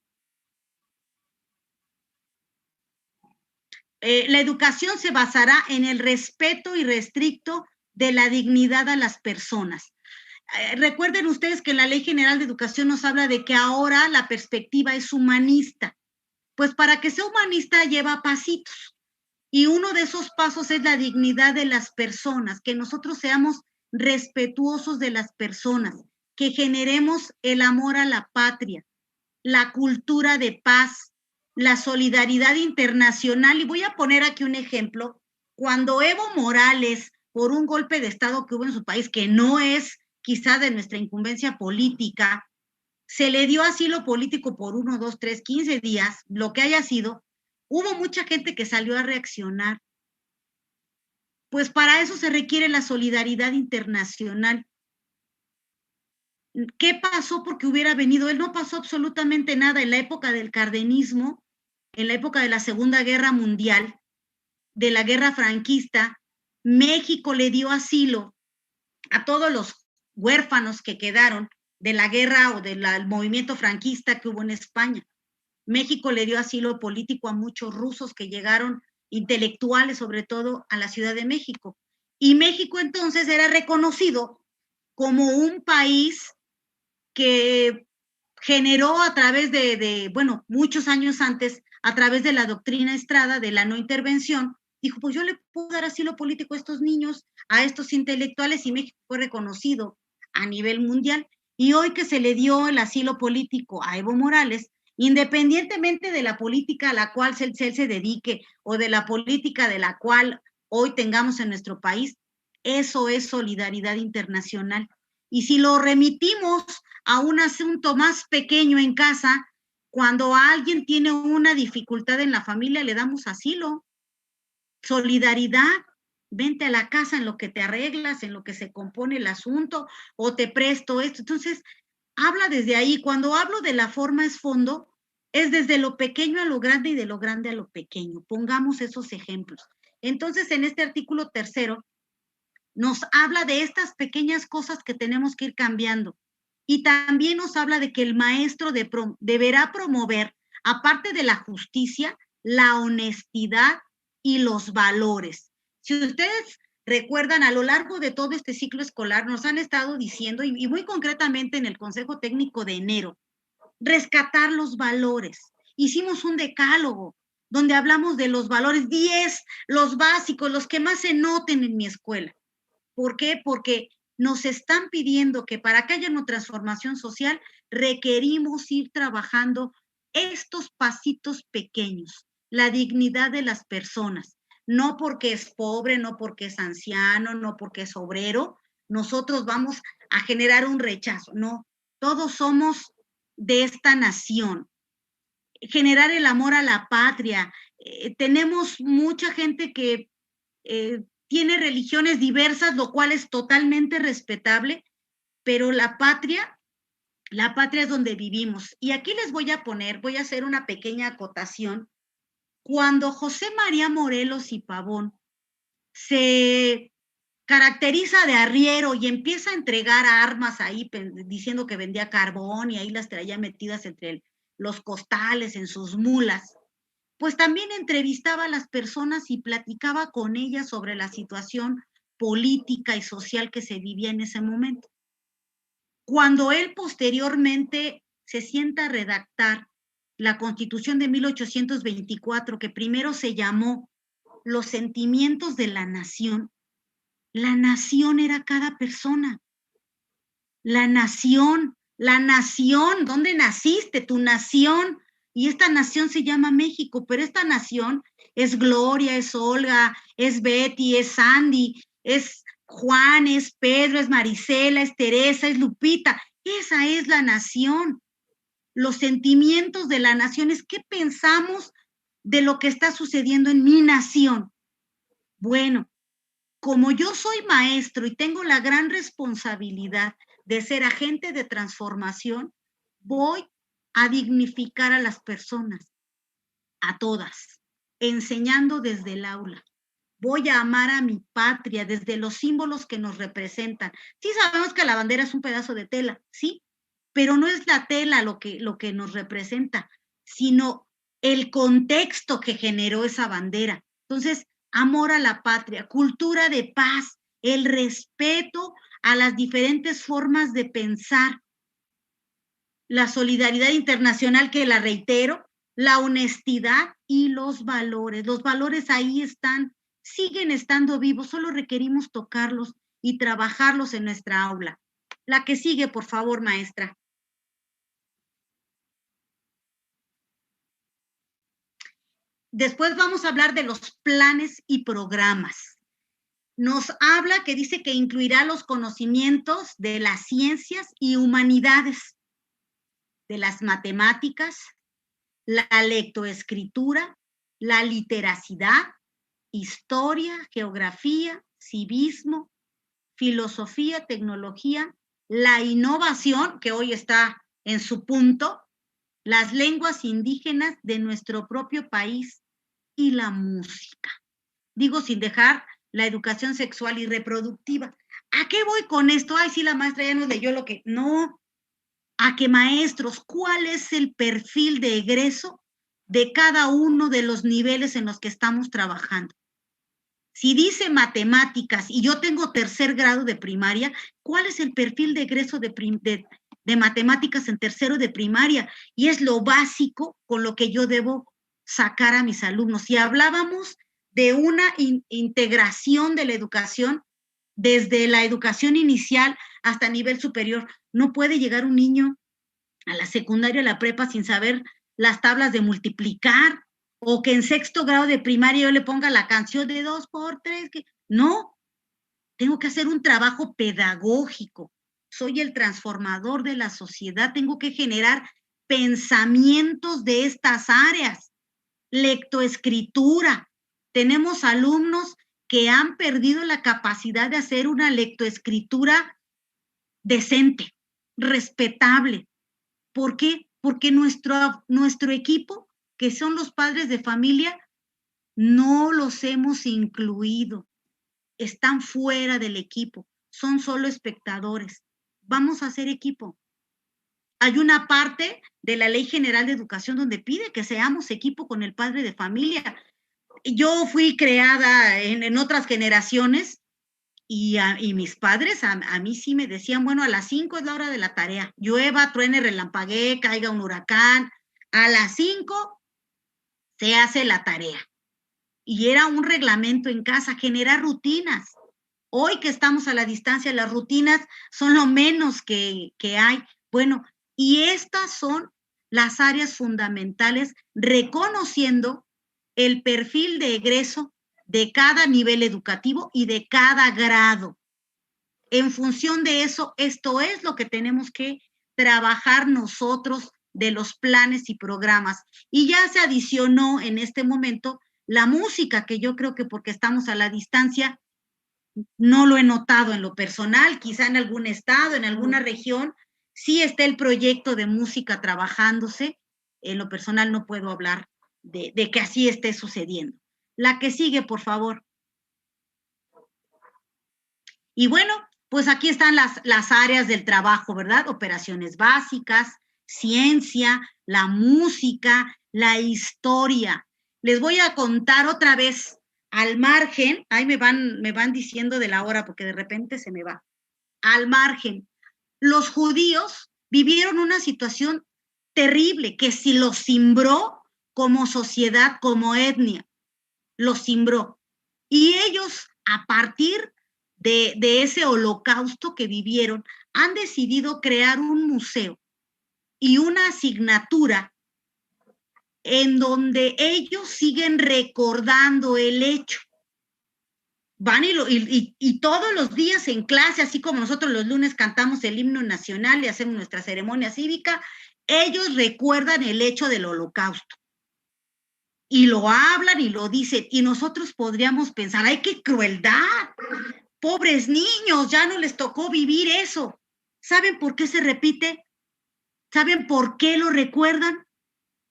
La educación se basará en el respeto irrestricto de la dignidad a las personas. Recuerden ustedes que la Ley General de Educación nos habla de que ahora la perspectiva es humanista. Pues para que sea humanista lleva pasitos. Y uno de esos pasos es la dignidad de las personas, que nosotros seamos respetuosos de las personas, que generemos el amor a la patria, la cultura de paz, la solidaridad internacional. Y voy a poner aquí un ejemplo. Cuando Evo Morales, por un golpe de Estado que hubo en su país, que no es quizá de nuestra incumbencia política, se le dio asilo político por 1, 2, 3, 15 días, lo que haya sido, hubo mucha gente que salió a reaccionar. Pues para eso se requiere la solidaridad internacional. ¿Qué pasó porque hubiera venido él? No pasó absolutamente nada en la época del cardenismo, en la época de la Segunda Guerra Mundial, de la Guerra Franquista. México le dio asilo a todos los huérfanos que quedaron de la guerra o del movimiento franquista que hubo en España. México le dio asilo político a muchos rusos que llegaron, intelectuales sobre todo, a la Ciudad de México. Y México entonces era reconocido como un país que generó a través bueno, muchos años antes, a través de la doctrina Estrada, de la no intervención, dijo, pues yo le puedo dar asilo político a estos niños, a estos intelectuales, y México fue reconocido a nivel mundial. Y hoy que se le dio el asilo político a Evo Morales, independientemente de la política a la cual él se dedique o de la política de la cual hoy tengamos en nuestro país, eso es solidaridad internacional. Y si lo remitimos a un asunto más pequeño en casa, cuando alguien tiene una dificultad en la familia, le damos asilo. Solidaridad. vente a la casa en lo que te arreglas, en lo que se compone el asunto, o te presto esto. Entonces, habla desde ahí. Cuando hablo de la forma es fondo, es desde lo pequeño a lo grande y de lo grande a lo pequeño. Pongamos esos ejemplos. Entonces, en este artículo 3 nos habla de estas pequeñas cosas que tenemos que ir cambiando. Y también nos habla de que el maestro deberá promover, aparte de la justicia, la honestidad y los valores. Si ustedes recuerdan, a lo largo de todo este ciclo escolar nos han estado diciendo, y muy concretamente en el Consejo Técnico de enero, rescatar los valores. Hicimos un decálogo donde hablamos de los valores 10, los básicos, los que más se noten en mi escuela. ¿Por qué? Porque nos están pidiendo que para que haya una transformación social requerimos ir trabajando estos pasitos pequeños, la dignidad de las personas, no porque es pobre, no porque es anciano, no porque es obrero, nosotros vamos a generar un rechazo, no, todos somos de esta nación. Generar el amor a la patria. Tenemos mucha gente que tiene religiones diversas, lo cual es totalmente respetable, pero la patria es donde vivimos. Y aquí les voy a hacer una pequeña acotación. Cuando José María Morelos y Pavón se caracteriza de arriero y empieza a entregar armas ahí, diciendo que vendía carbón y ahí las traía metidas entre los costales, en sus mulas, pues también entrevistaba a las personas y platicaba con ellas sobre la situación política y social que se vivía en ese momento. Cuando él posteriormente se sienta a redactar la Constitución de 1824, que primero se llamó Los sentimientos de la nación era cada persona. La nación, ¿dónde naciste? Tu nación. Y esta nación se llama México, pero esta nación es Gloria, es Olga, es Betty, es Sandy, es Juan, es Pedro, es Marisela, es Teresa, es Lupita. Esa es la nación. Los sentimientos de la nación es qué pensamos de lo que está sucediendo en mi nación. Bueno, como yo soy maestro y tengo la gran responsabilidad de ser agente de transformación, voy a dignificar a las personas, a todas, enseñando desde el aula. Voy a amar a mi patria desde los símbolos que nos representan. Sí sabemos que la bandera es un pedazo de tela, sí, pero no es la tela lo que nos representa, sino el contexto que generó esa bandera. Entonces, amor a la patria, cultura de paz, el respeto a las diferentes formas de pensar, la solidaridad internacional, que la reitero, la honestidad y los valores. Los valores ahí están, siguen estando vivos, solo requerimos tocarlos y trabajarlos en nuestra aula. La que sigue, por favor, maestra. Después vamos a hablar de los planes y programas. Nos habla que dice que incluirá los conocimientos de las ciencias y humanidades, de las matemáticas, la lectoescritura, la literacidad, historia, geografía, civismo, filosofía, tecnología, la innovación, que hoy está en su punto, las lenguas indígenas de nuestro propio país y la música. Digo, sin dejar la educación sexual y reproductiva. ¿A qué voy con esto? Ay, sí, la maestra ya nos leyó lo que... No, a que maestros, ¿cuál es el perfil de egreso de cada uno de los niveles en los que estamos trabajando? Si dice matemáticas y yo tengo 3er grado de primaria, ¿cuál es el perfil de egreso de matemáticas en 3º de primaria? Y es lo básico con lo que yo debo sacar a mis alumnos. Si hablábamos de una integración de la educación, desde la educación inicial hasta nivel superior, no puede llegar un niño a la secundaria, a la prepa, sin saber las tablas de multiplicar, o que en 6º grado de primaria yo le ponga la canción de 2 por 3, que no, tengo que hacer un trabajo pedagógico, soy el transformador de la sociedad, tengo que generar pensamientos de estas áreas, lectoescritura. Tenemos alumnos que han perdido la capacidad de hacer una lectoescritura decente, respetable. ¿Por qué? Porque nuestro equipo, que son los padres de familia, no los hemos incluido. Están fuera del equipo, son solo espectadores. Vamos a hacer equipo. Hay una parte de la Ley General de Educación donde pide que seamos equipo con el padre de familia. Yo fui creada en otras generaciones y mis padres a mí sí me decían, bueno, a las 5 es la hora de la tarea. Llueva, truene, relampaguee, caiga un huracán. A las 5 se hace la tarea. Y era un reglamento en casa, generar rutinas. Hoy que estamos a la distancia, las rutinas son lo menos que hay. Bueno, y estas son las áreas fundamentales, reconociendo el perfil de egreso de cada nivel educativo y de cada grado. En función de eso, esto es lo que tenemos que trabajar nosotros de los planes y programas. Y ya se adicionó en este momento la música, que yo creo que porque estamos a la distancia, no lo he notado en lo personal, quizá en algún estado, en alguna región, sí está el proyecto de música trabajándose. En lo personal no puedo hablar de que así esté sucediendo. La que sigue, por favor. Y bueno, pues aquí están las áreas del trabajo, ¿verdad? Operaciones básicas, ciencia, la música, la historia. Les voy a contar otra vez al margen, ahí me van diciendo de la hora porque de repente se me va. Al margen, los judíos vivieron una situación terrible que si los cimbró como sociedad, como etnia, los cimbró. Y ellos, a partir de ese holocausto que vivieron, han decidido crear un museo y una asignatura en donde ellos siguen recordando el hecho. Van y todos los días en clase, así como nosotros los lunes cantamos el himno nacional y hacemos nuestra ceremonia cívica, ellos recuerdan el hecho del holocausto. Y lo hablan y lo dicen. Y nosotros podríamos pensar, ¡ay, qué crueldad! Pobres niños, ya no les tocó vivir eso. ¿Saben por qué se repite? ¿Saben por qué lo recuerdan?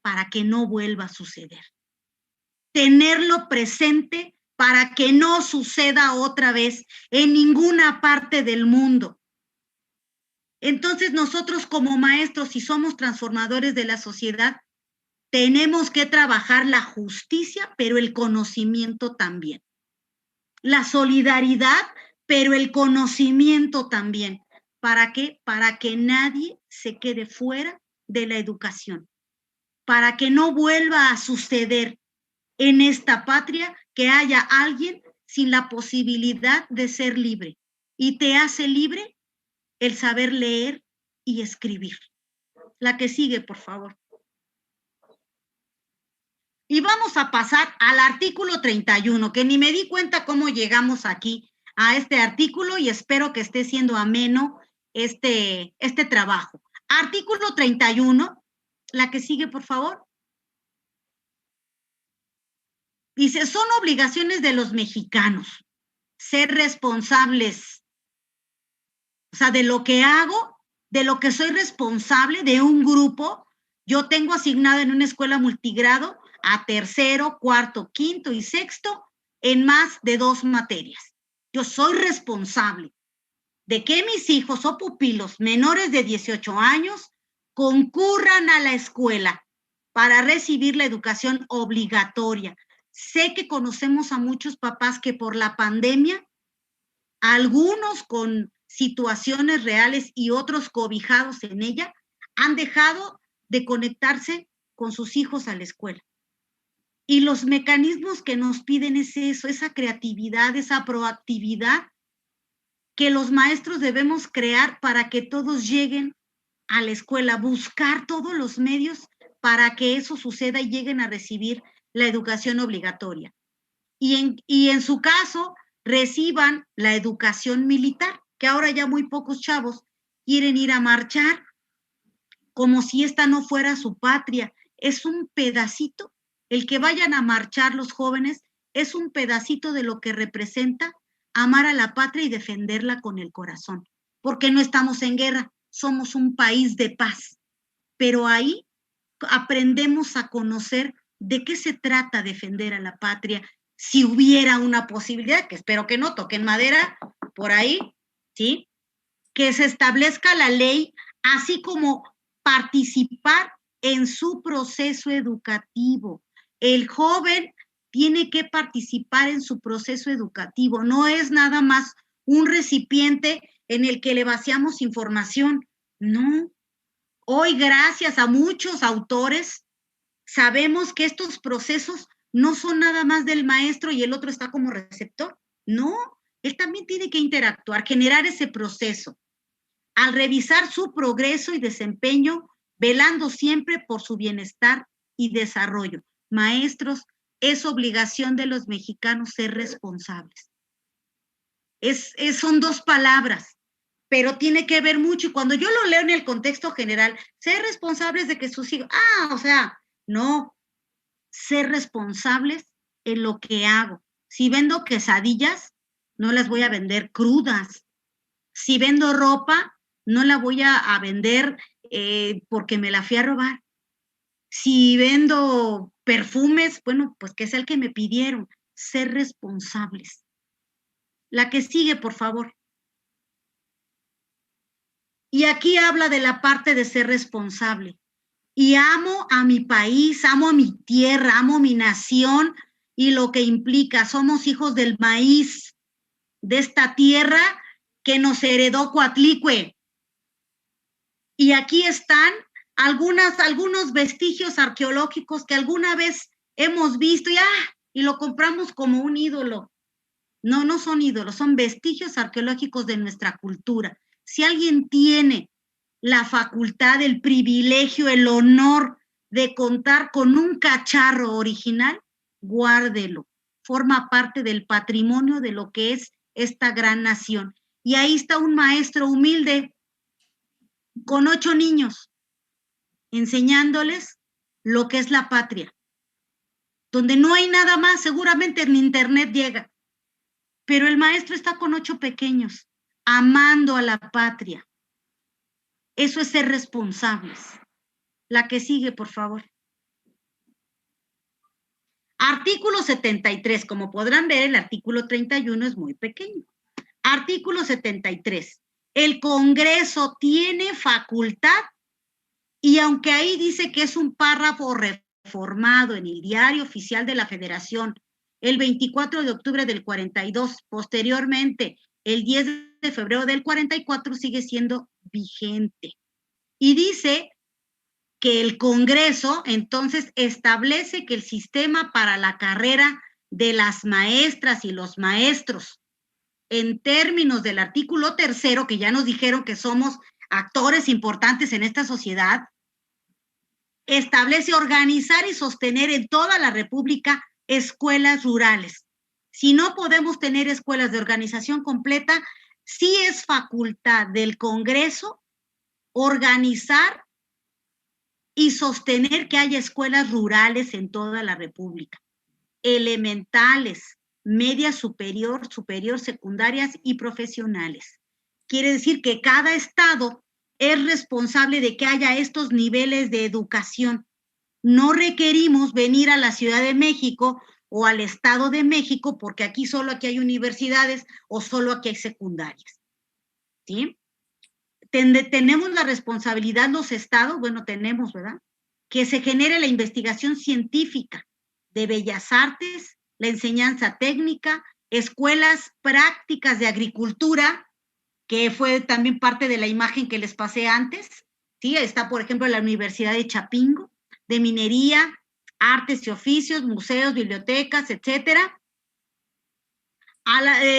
Para que no vuelva a suceder. Tenerlo presente para que no suceda otra vez en ninguna parte del mundo. Entonces nosotros como maestros, si somos transformadores de la sociedad, tenemos que trabajar la justicia, pero el conocimiento también. La solidaridad, pero el conocimiento también. ¿Para qué? Para que nadie se quede fuera de la educación. Para que no vuelva a suceder en esta patria que haya alguien sin la posibilidad de ser libre. Y te hace libre el saber leer y escribir. La que sigue, por favor. Y vamos a pasar al artículo 31, que ni me di cuenta cómo llegamos aquí a este artículo y espero que esté siendo ameno este trabajo. Artículo 31, la que sigue, por favor. Dice, son obligaciones de los mexicanos ser responsables, o sea, de lo que hago, de lo que soy responsable de un grupo. Yo tengo asignado en una escuela multigrado a tercero, cuarto, quinto y sexto en más de 2 materias. Yo soy responsable de que mis hijos o pupilos menores de 18 años concurran a la escuela para recibir la educación obligatoria. Sé que conocemos a muchos papás que por la pandemia, algunos con situaciones reales y otros cobijados en ella, han dejado de conectarse con sus hijos a la escuela. Y los mecanismos que nos piden es eso, esa creatividad, esa proactividad que los maestros debemos crear para que todos lleguen a la escuela, buscar todos los medios para que eso suceda y lleguen a recibir la educación obligatoria. Y en su caso, reciban la educación militar, que ahora ya muy pocos chavos quieren ir a marchar, como si esta no fuera su patria. Es un pedacito el que vayan a marchar los jóvenes es un pedacito de lo que representa amar a la patria y defenderla con el corazón, porque no estamos en guerra, somos un país de paz, pero ahí aprendemos a conocer de qué se trata defender a la patria, si hubiera una posibilidad, que espero que no, toquen madera por ahí, ¿sí? Que se establezca la ley, así como participar en su proceso educativo. El joven tiene que participar en su proceso educativo, no es nada más un recipiente en el que le vaciamos información, no. Hoy, gracias a muchos autores, sabemos que estos procesos no son nada más del maestro y el otro está como receptor. No, él también tiene que interactuar, generar ese proceso. Al revisar su progreso y desempeño, velando siempre por su bienestar y desarrollo. Maestros, es obligación de los mexicanos ser responsables. Son dos palabras, pero tiene que ver mucho. Y cuando yo lo leo en el contexto general, ser responsables de que sus hijos, o sea, no, ser responsables en lo que hago. Si vendo quesadillas, no las voy a vender crudas. Si vendo ropa, no la voy a vender porque me la fui a robar. Si vendo perfumes, bueno, pues que es el que me pidieron. Ser responsables. La que sigue, por favor. Y aquí habla de la parte de ser responsable. Y amo a mi país, amo a mi tierra, amo a mi nación y lo que implica. Somos hijos del maíz, de esta tierra que nos heredó Coatlicue. Y aquí están algunos vestigios arqueológicos que alguna vez hemos visto y lo compramos como un ídolo. No, no son ídolos, son vestigios arqueológicos de nuestra cultura. Si alguien tiene la facultad, el privilegio, el honor de contar con un cacharro original, guárdelo. Forma parte del patrimonio de lo que es esta gran nación. Y ahí está un maestro humilde con 8 niños, enseñándoles lo que es la patria. Donde no hay nada más, seguramente en internet llega. Pero el maestro está con 8 pequeños, amando a la patria. Eso es ser responsables. La que sigue, por favor. Artículo 73. Como podrán ver, el artículo 31 es muy pequeño. Artículo 73. El Congreso tiene facultad, y aunque ahí dice que es un párrafo reformado en el Diario Oficial de la Federación, el 24 de octubre del 42, posteriormente, el 10 de febrero del 44, sigue siendo vigente. Y dice que el Congreso entonces establece que el sistema para la carrera de las maestras y los maestros, en términos del artículo 3, que ya nos dijeron que somos actores importantes en esta sociedad, establece organizar y sostener en toda la República escuelas rurales. Si no podemos tener escuelas de organización completa, sí es facultad del Congreso organizar y sostener que haya escuelas rurales en toda la República, elementales, media superior, secundarias y profesionales. Quiere decir que cada estado es responsable de que haya estos niveles de educación. No requerimos venir a la Ciudad de México o al Estado de México porque aquí hay universidades o solo aquí hay secundarias. ¿Sí? Tenemos la responsabilidad los estados, bueno, tenemos, ¿verdad? Que se genere la investigación científica de bellas artes, la enseñanza técnica, escuelas prácticas de agricultura, que fue también parte de la imagen que les pasé antes, ¿sí? Está, por ejemplo, la Universidad de Chapingo, de minería, artes y oficios, museos, bibliotecas, etcétera.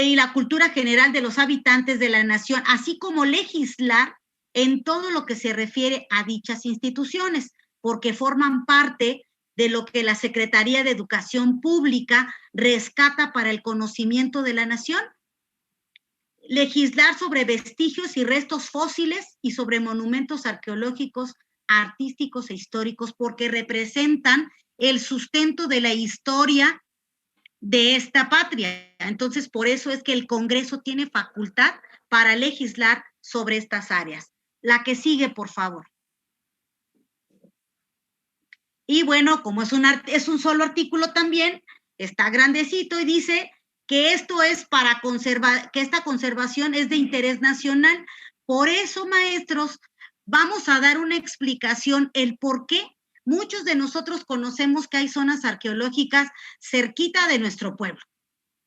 Y la cultura general de los habitantes de la nación, así como legislar en todo lo que se refiere a dichas instituciones, porque forman parte de lo que la Secretaría de Educación Pública rescata para el conocimiento de la nación. Legislar sobre vestigios y restos fósiles y sobre monumentos arqueológicos, artísticos e históricos, porque representan el sustento de la historia de esta patria. Entonces, por eso es que el Congreso tiene facultad para legislar sobre estas áreas. La que sigue, por favor. Y bueno, como es un solo artículo también, está grandecito y dice que esto es para que esta conservación es de interés nacional. Por eso, maestros, vamos a dar una explicación, el por qué. Muchos de nosotros conocemos que hay zonas arqueológicas cerquita de nuestro pueblo.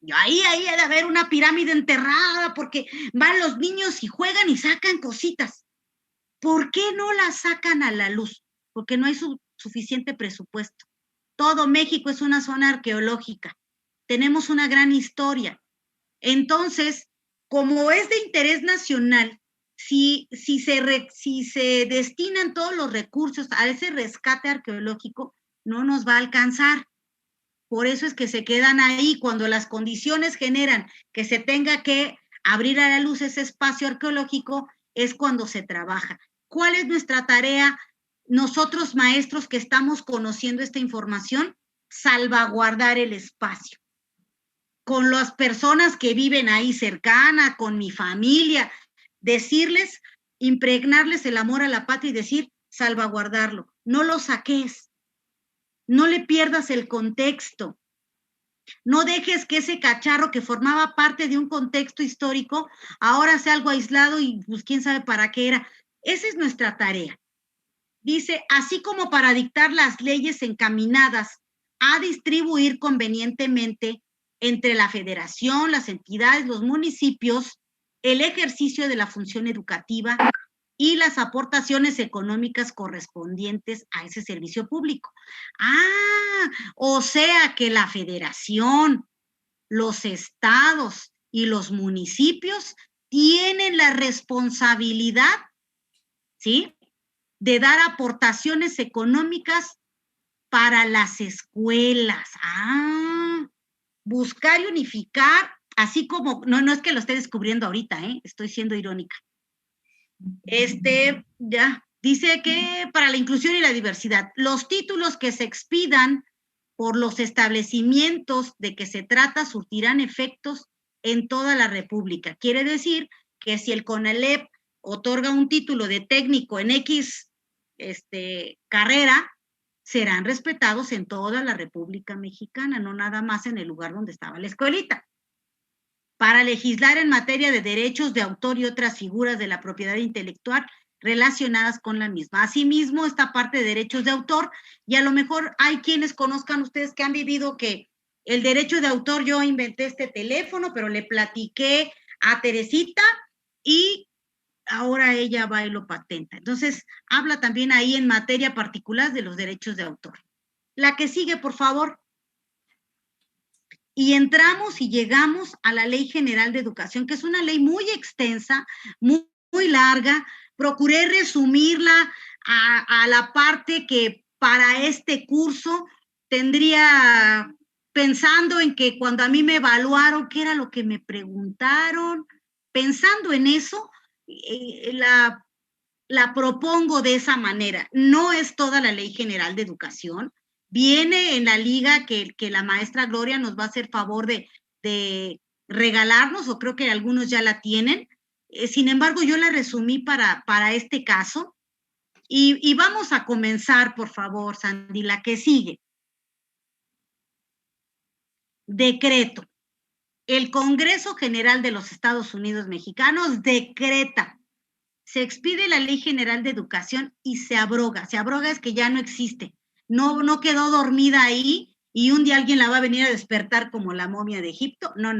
Y ahí ha de haber una pirámide enterrada porque van los niños y juegan y sacan cositas. ¿Por qué no las sacan a la luz? Porque no hay suficiente presupuesto. Todo México es una zona arqueológica. Tenemos una gran historia. Entonces, como es de interés nacional, si se destinan todos los recursos a ese rescate arqueológico, no nos va a alcanzar. Por eso es que se quedan ahí cuando las condiciones generan que se tenga que abrir a la luz ese espacio arqueológico, es cuando se trabaja. ¿Cuál es nuestra tarea? Nosotros, maestros que estamos conociendo esta información, salvaguardar el espacio. Con las personas que viven ahí cercana, con mi familia, decirles, impregnarles el amor a la patria y decir, salvaguardarlo. No lo saques. No le pierdas el contexto. No dejes que ese cacharro que formaba parte de un contexto histórico ahora sea algo aislado y pues quién sabe para qué era. Esa es nuestra tarea. Dice, así como para dictar las leyes encaminadas a distribuir convenientemente entre la federación, las entidades, los municipios, el ejercicio de la función educativa y las aportaciones económicas correspondientes a ese servicio público. O sea que la federación, los estados y los municipios tienen la responsabilidad, ¿sí?, de dar aportaciones económicas para las escuelas. Buscar y unificar, así como, no es que lo esté descubriendo ahorita, estoy siendo irónica. Dice que para la inclusión y la diversidad, los títulos que se expidan por los establecimientos de que se trata surtirán efectos en toda la República. Quiere decir que si el CONALEP otorga un título de técnico en X carrera, serán respetados en toda la República Mexicana, no nada más en el lugar donde estaba la escuelita. Para legislar en materia de derechos de autor y otras figuras de la propiedad intelectual relacionadas con la misma. Asimismo, esta parte de derechos de autor, y a lo mejor hay quienes conozcan ustedes que han vivido que el derecho de autor, yo inventé este teléfono, pero le platiqué a Teresita y ahora ella va y lo patenta. Entonces, habla también ahí en materia particular de los derechos de autor. La que sigue, por favor. Y entramos y llegamos a la Ley General de Educación, que es una ley muy extensa, muy, muy larga. Procuré resumirla a la parte que para este curso tendría, pensando en que cuando a mí me evaluaron, ¿qué era lo que me preguntaron? Pensando en eso, la propongo de esa manera. No es toda la Ley General de Educación. Viene en la liga que la maestra Gloria nos va a hacer favor de regalarnos, o creo que algunos ya la tienen. Sin embargo, yo la resumí para este caso. Y vamos a comenzar, por favor, Sandy, la que sigue. Decreto. El Congreso General de los Estados Unidos Mexicanos decreta. Se expide la Ley General de Educación y se abroga. Se abroga es que ya no existe. No quedó dormida ahí y un día alguien la va a venir a despertar como la momia de Egipto. No.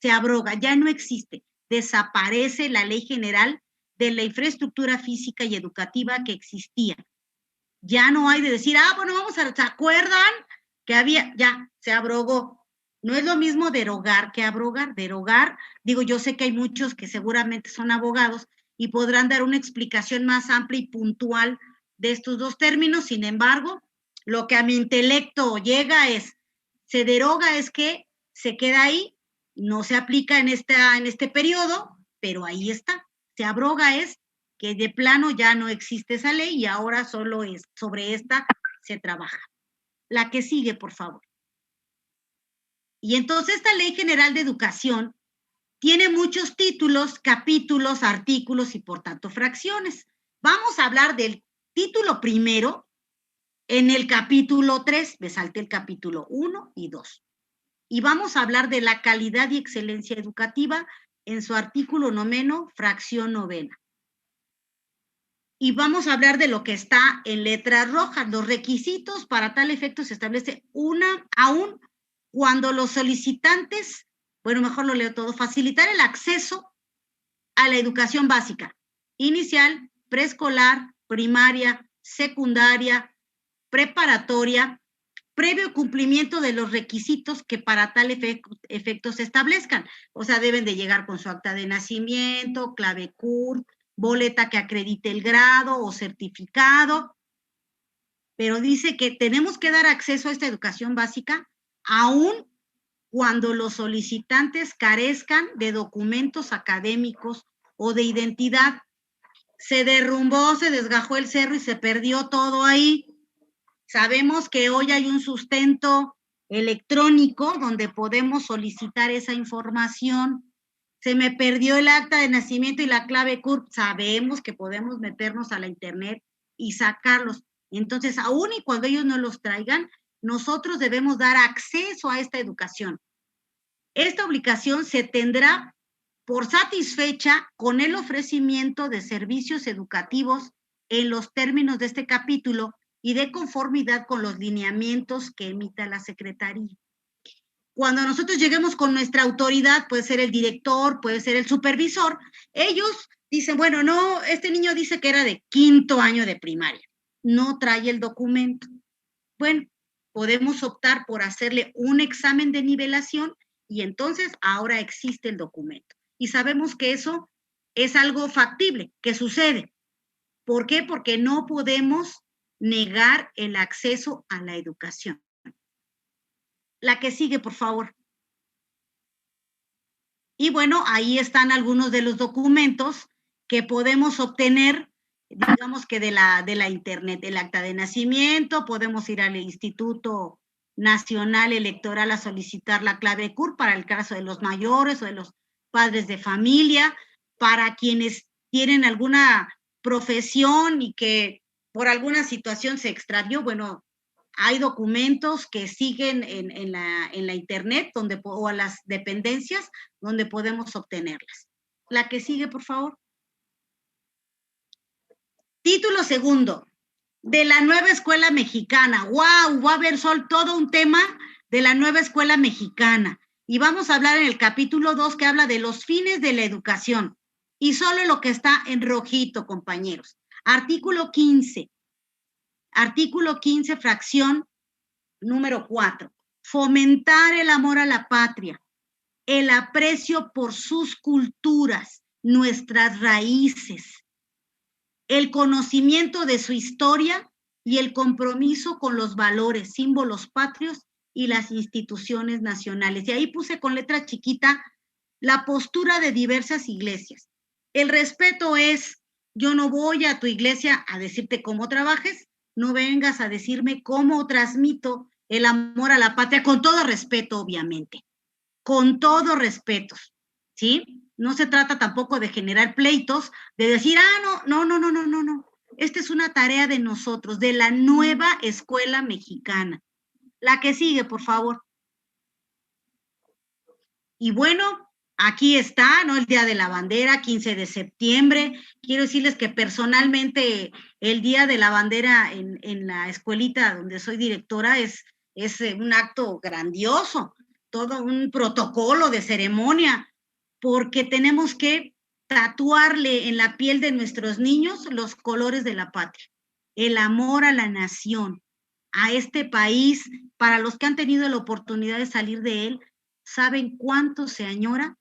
Se abroga, ya no existe. Desaparece la Ley General de la infraestructura física y educativa que existía. Ya no hay de decir, bueno, ¿se acuerdan que había? Ya, se abrogó. No es lo mismo derogar que abrogar. Derogar, digo, yo sé que hay muchos que seguramente son abogados y podrán dar una explicación más amplia y puntual de estos dos términos. Sin embargo, lo que a mi intelecto llega es, se deroga es que se queda ahí, no se aplica en este periodo, pero ahí está. Se abroga es que de plano ya no existe esa ley y ahora solo es sobre esta se trabaja. La que sigue, por favor. Y entonces esta Ley General de Educación tiene muchos títulos, capítulos, artículos y por tanto fracciones. Vamos a hablar del título primero en el capítulo 3, me salté el capítulo 1 y 2. Y vamos a hablar de la calidad y excelencia educativa en su artículo 9, fracción 9. Y vamos a hablar de lo que está en letras rojas. Los requisitos para tal efecto se establece aún cuando los solicitantes, bueno, mejor lo leo todo, facilitar el acceso a la educación básica, inicial, preescolar, primaria, secundaria, preparatoria, previo cumplimiento de los requisitos que para tal efecto se establezcan. O sea, deben de llegar con su acta de nacimiento, clave CURP, boleta que acredite el grado o certificado. Pero dice que tenemos que dar acceso a esta educación básica aún cuando los solicitantes carezcan de documentos académicos o de identidad. Se derrumbó, se desgajó el cerro y se perdió todo ahí. Sabemos que hoy hay un sustento electrónico donde podemos solicitar esa información. Se me perdió el acta de nacimiento y la clave CURP. Sabemos que podemos meternos a la internet y sacarlos. Entonces, aún y cuando ellos no los traigan, nosotros debemos dar acceso a esta educación. Esta obligación se tendrá por satisfecha con el ofrecimiento de servicios educativos en los términos de este capítulo y de conformidad con los lineamientos que emita la Secretaría. Cuando nosotros lleguemos con nuestra autoridad, puede ser el director, puede ser el supervisor, ellos dicen, bueno, no, este niño dice que era de 5º año de primaria, no trae el documento. Bueno, podemos optar por hacerle un examen de nivelación y entonces ahora existe el documento. Y sabemos que eso es algo factible, que sucede. ¿Por qué? Porque no podemos negar el acceso a la educación. La que sigue, por favor. Y bueno, ahí están algunos de los documentos que podemos obtener, digamos que de la internet, el acta de nacimiento, podemos ir al Instituto Nacional Electoral a solicitar la clave CURP para el caso de los mayores o de los padres de familia, para quienes tienen alguna profesión y que por alguna situación se extravió, bueno, hay documentos que siguen en la internet o a las dependencias donde podemos obtenerlas. La que sigue, por favor. Título segundo, de la nueva escuela mexicana. ¡Wow! Va a haber todo un tema de la nueva escuela mexicana. Y vamos a hablar en el capítulo 2 que habla de los fines de la educación. Y solo lo que está en rojito, compañeros. Artículo 15. Artículo 15, fracción número 4. Fomentar el amor a la patria, el aprecio por sus culturas, nuestras raíces, el conocimiento de su historia y el compromiso con los valores, símbolos patrios y las instituciones nacionales. Y ahí puse con letra chiquita la postura de diversas iglesias. El respeto es, yo no voy a tu iglesia a decirte cómo trabajes, no vengas a decirme cómo transmito el amor a la patria, con todo respeto, obviamente, con todo respeto, ¿sí? No se trata tampoco de generar pleitos, de decir, no. Esta es una tarea de nosotros, de la nueva escuela mexicana. La que sigue, por favor. Y bueno, aquí está, ¿no? El Día de la Bandera, 15 de septiembre. Quiero decirles que personalmente el Día de la Bandera en la escuelita donde soy directora es un acto grandioso, todo un protocolo de ceremonia, porque tenemos que tatuarle en la piel de nuestros niños los colores de la patria, el amor a la nación, a este país. Para los que han tenido la oportunidad de salir de él, saben cuánto se añora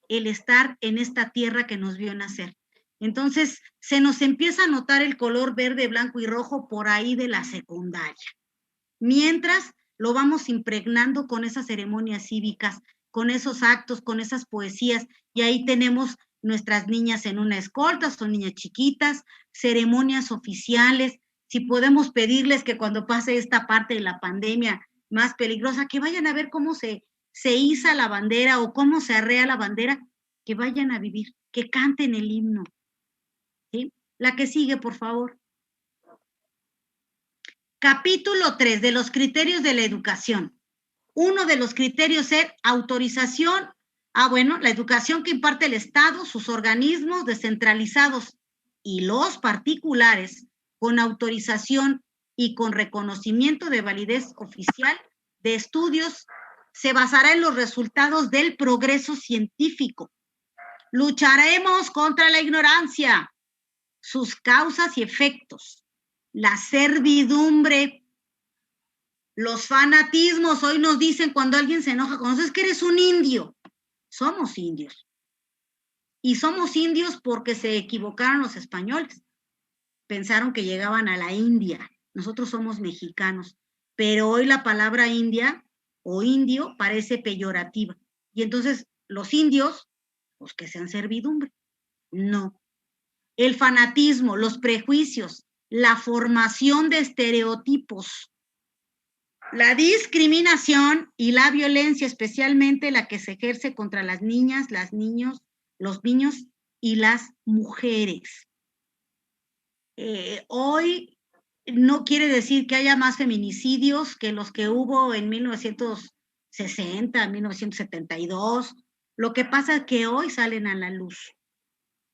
el estar en esta tierra que nos vio nacer. Entonces, se nos empieza a notar el color verde, blanco y rojo por ahí de la secundaria. Mientras lo vamos impregnando con esas ceremonias cívicas, con esos actos, con esas poesías, y ahí tenemos nuestras niñas en una escolta, son niñas chiquitas, ceremonias oficiales. Si podemos pedirles que cuando pase esta parte de la pandemia más peligrosa, que vayan a ver cómo se se iza la bandera o cómo se arrea la bandera, que vayan a vivir, que canten el himno. ¿Sí? La que sigue, por favor. Capítulo 3 de los criterios de la educación. Uno de los criterios es autorización. Bueno, la educación que imparte el Estado, sus organismos descentralizados y los particulares con autorización y con reconocimiento de validez oficial de estudios se basará en los resultados del progreso científico. Lucharemos contra la ignorancia, sus causas y efectos, la servidumbre, los fanatismos. Hoy nos dicen cuando alguien se enoja con nosotros, es que eres un indio. Somos indios. Y somos indios porque se equivocaron los españoles. Pensaron que llegaban a la India. Nosotros somos mexicanos. Pero hoy la palabra India o indio parece peyorativa. Y entonces los indios, pues que sean servidumbre. No. El fanatismo, los prejuicios, la formación de estereotipos, la discriminación y la violencia, especialmente la que se ejerce contra las niñas, los niños y las mujeres. Hoy no quiere decir que haya más feminicidios que los que hubo en 1960, 1972. Lo que pasa es que hoy salen a la luz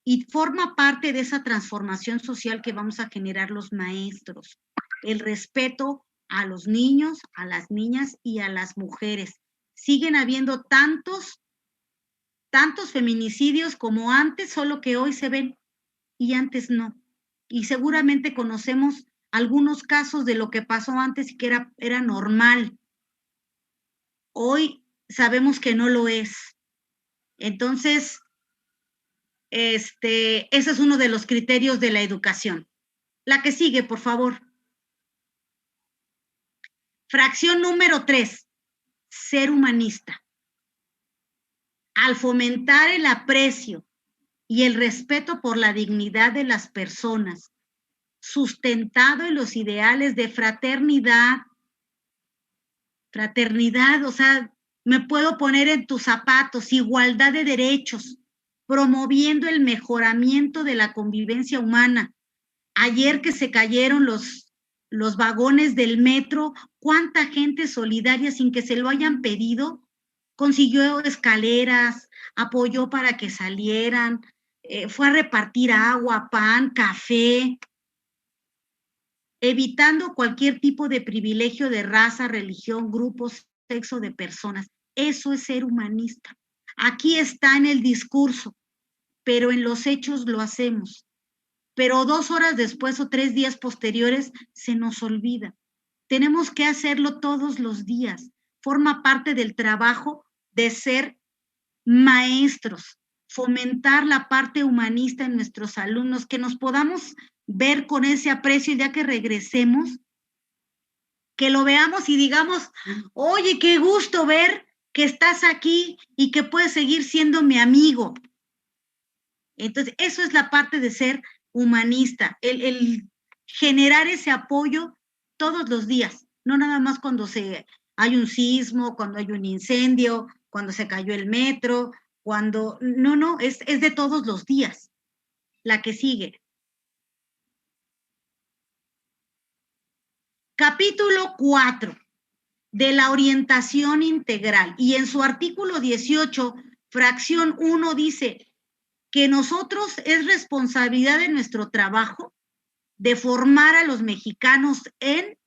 y forma parte de esa transformación social que vamos a generar los maestros. El respeto a los niños, a las niñas y a las mujeres. Siguen habiendo tantos feminicidios como antes, solo que hoy se ven y antes no. Y seguramente conocemos algunos casos de lo que pasó antes y que era normal. Hoy sabemos que no lo es. Entonces, ese es uno de los criterios de la educación. La que sigue, por favor. Fracción número 3, ser humanista. Al fomentar el aprecio y el respeto por la dignidad de las personas, sustentado en los ideales de fraternidad, o sea, me puedo poner en tus zapatos, igualdad de derechos, promoviendo el mejoramiento de la convivencia humana. Ayer que se cayeron los vagones del metro, cuánta gente solidaria sin que se lo hayan pedido, consiguió escaleras, apoyó para que salieran, fue a repartir agua, pan, café, evitando cualquier tipo de privilegio de raza, religión, grupo, sexo de personas. Eso es ser humanista. Aquí está en el discurso, pero en los hechos lo hacemos. Pero 2 horas después o 3 días posteriores se nos olvida. Tenemos que hacerlo todos los días. Forma parte del trabajo de ser maestros, fomentar la parte humanista en nuestros alumnos, que nos podamos ver con ese aprecio el día que regresemos, que lo veamos y digamos, oye, qué gusto ver que estás aquí y que puedes seguir siendo mi amigo. Entonces, eso es la parte de ser humanista, el generar ese apoyo todos los días, no nada más cuando hay un sismo, cuando hay un incendio, cuando se cayó el metro, no, es de todos los días. La que sigue. Capítulo 4 de la orientación integral, y en su artículo 18, fracción 1 dice que nosotros es responsabilidad de nuestro trabajo de formar a los mexicanos en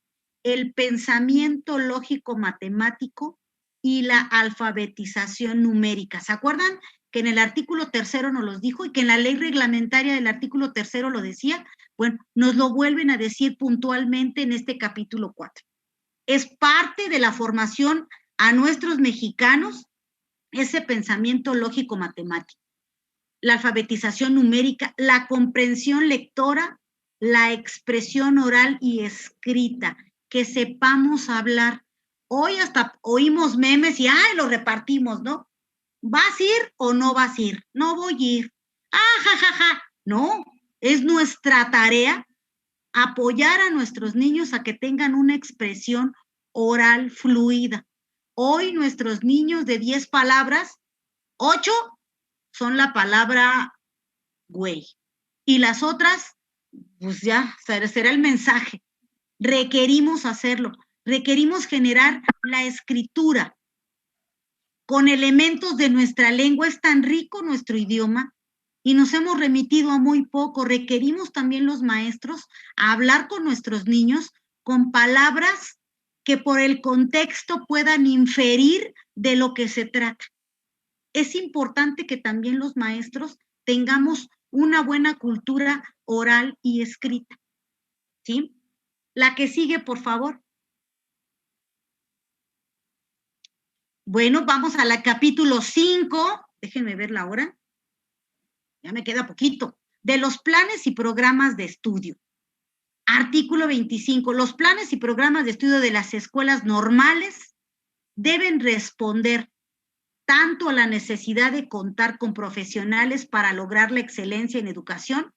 el pensamiento lógico matemático y la alfabetización numérica. ¿Se acuerdan que en el artículo 3 nos los dijo y que en la ley reglamentaria del artículo 3 lo decía? Bueno, nos lo vuelven a decir puntualmente en este capítulo 4. Es parte de la formación a nuestros mexicanos ese pensamiento lógico matemático, la alfabetización numérica, la comprensión lectora, la expresión oral y escrita, que sepamos hablar. Hoy hasta oímos memes y lo repartimos, ¿no? ¿Vas a ir o no vas a ir? No voy a ir. Ja. No, es nuestra tarea apoyar a nuestros niños a que tengan una expresión oral fluida. Hoy nuestros niños de 10 palabras, 8 son la palabra güey. Y las otras, pues ya, será el mensaje. Requerimos hacerlo. Requerimos generar la escritura con elementos de nuestra lengua. Es tan rico nuestro idioma y nos hemos remitido a muy poco. Requerimos también los maestros a hablar con nuestros niños con palabras que por el contexto puedan inferir de lo que se trata. Es importante que también los maestros tengamos una buena cultura oral y escrita. ¿Sí? La que sigue, por favor. Bueno, vamos al capítulo 5. Déjenme ver la hora. Ya me queda poquito. De los planes y programas de estudio. Artículo 25. Los planes y programas de estudio de las escuelas normales deben responder tanto a la necesidad de contar con profesionales para lograr la excelencia en educación,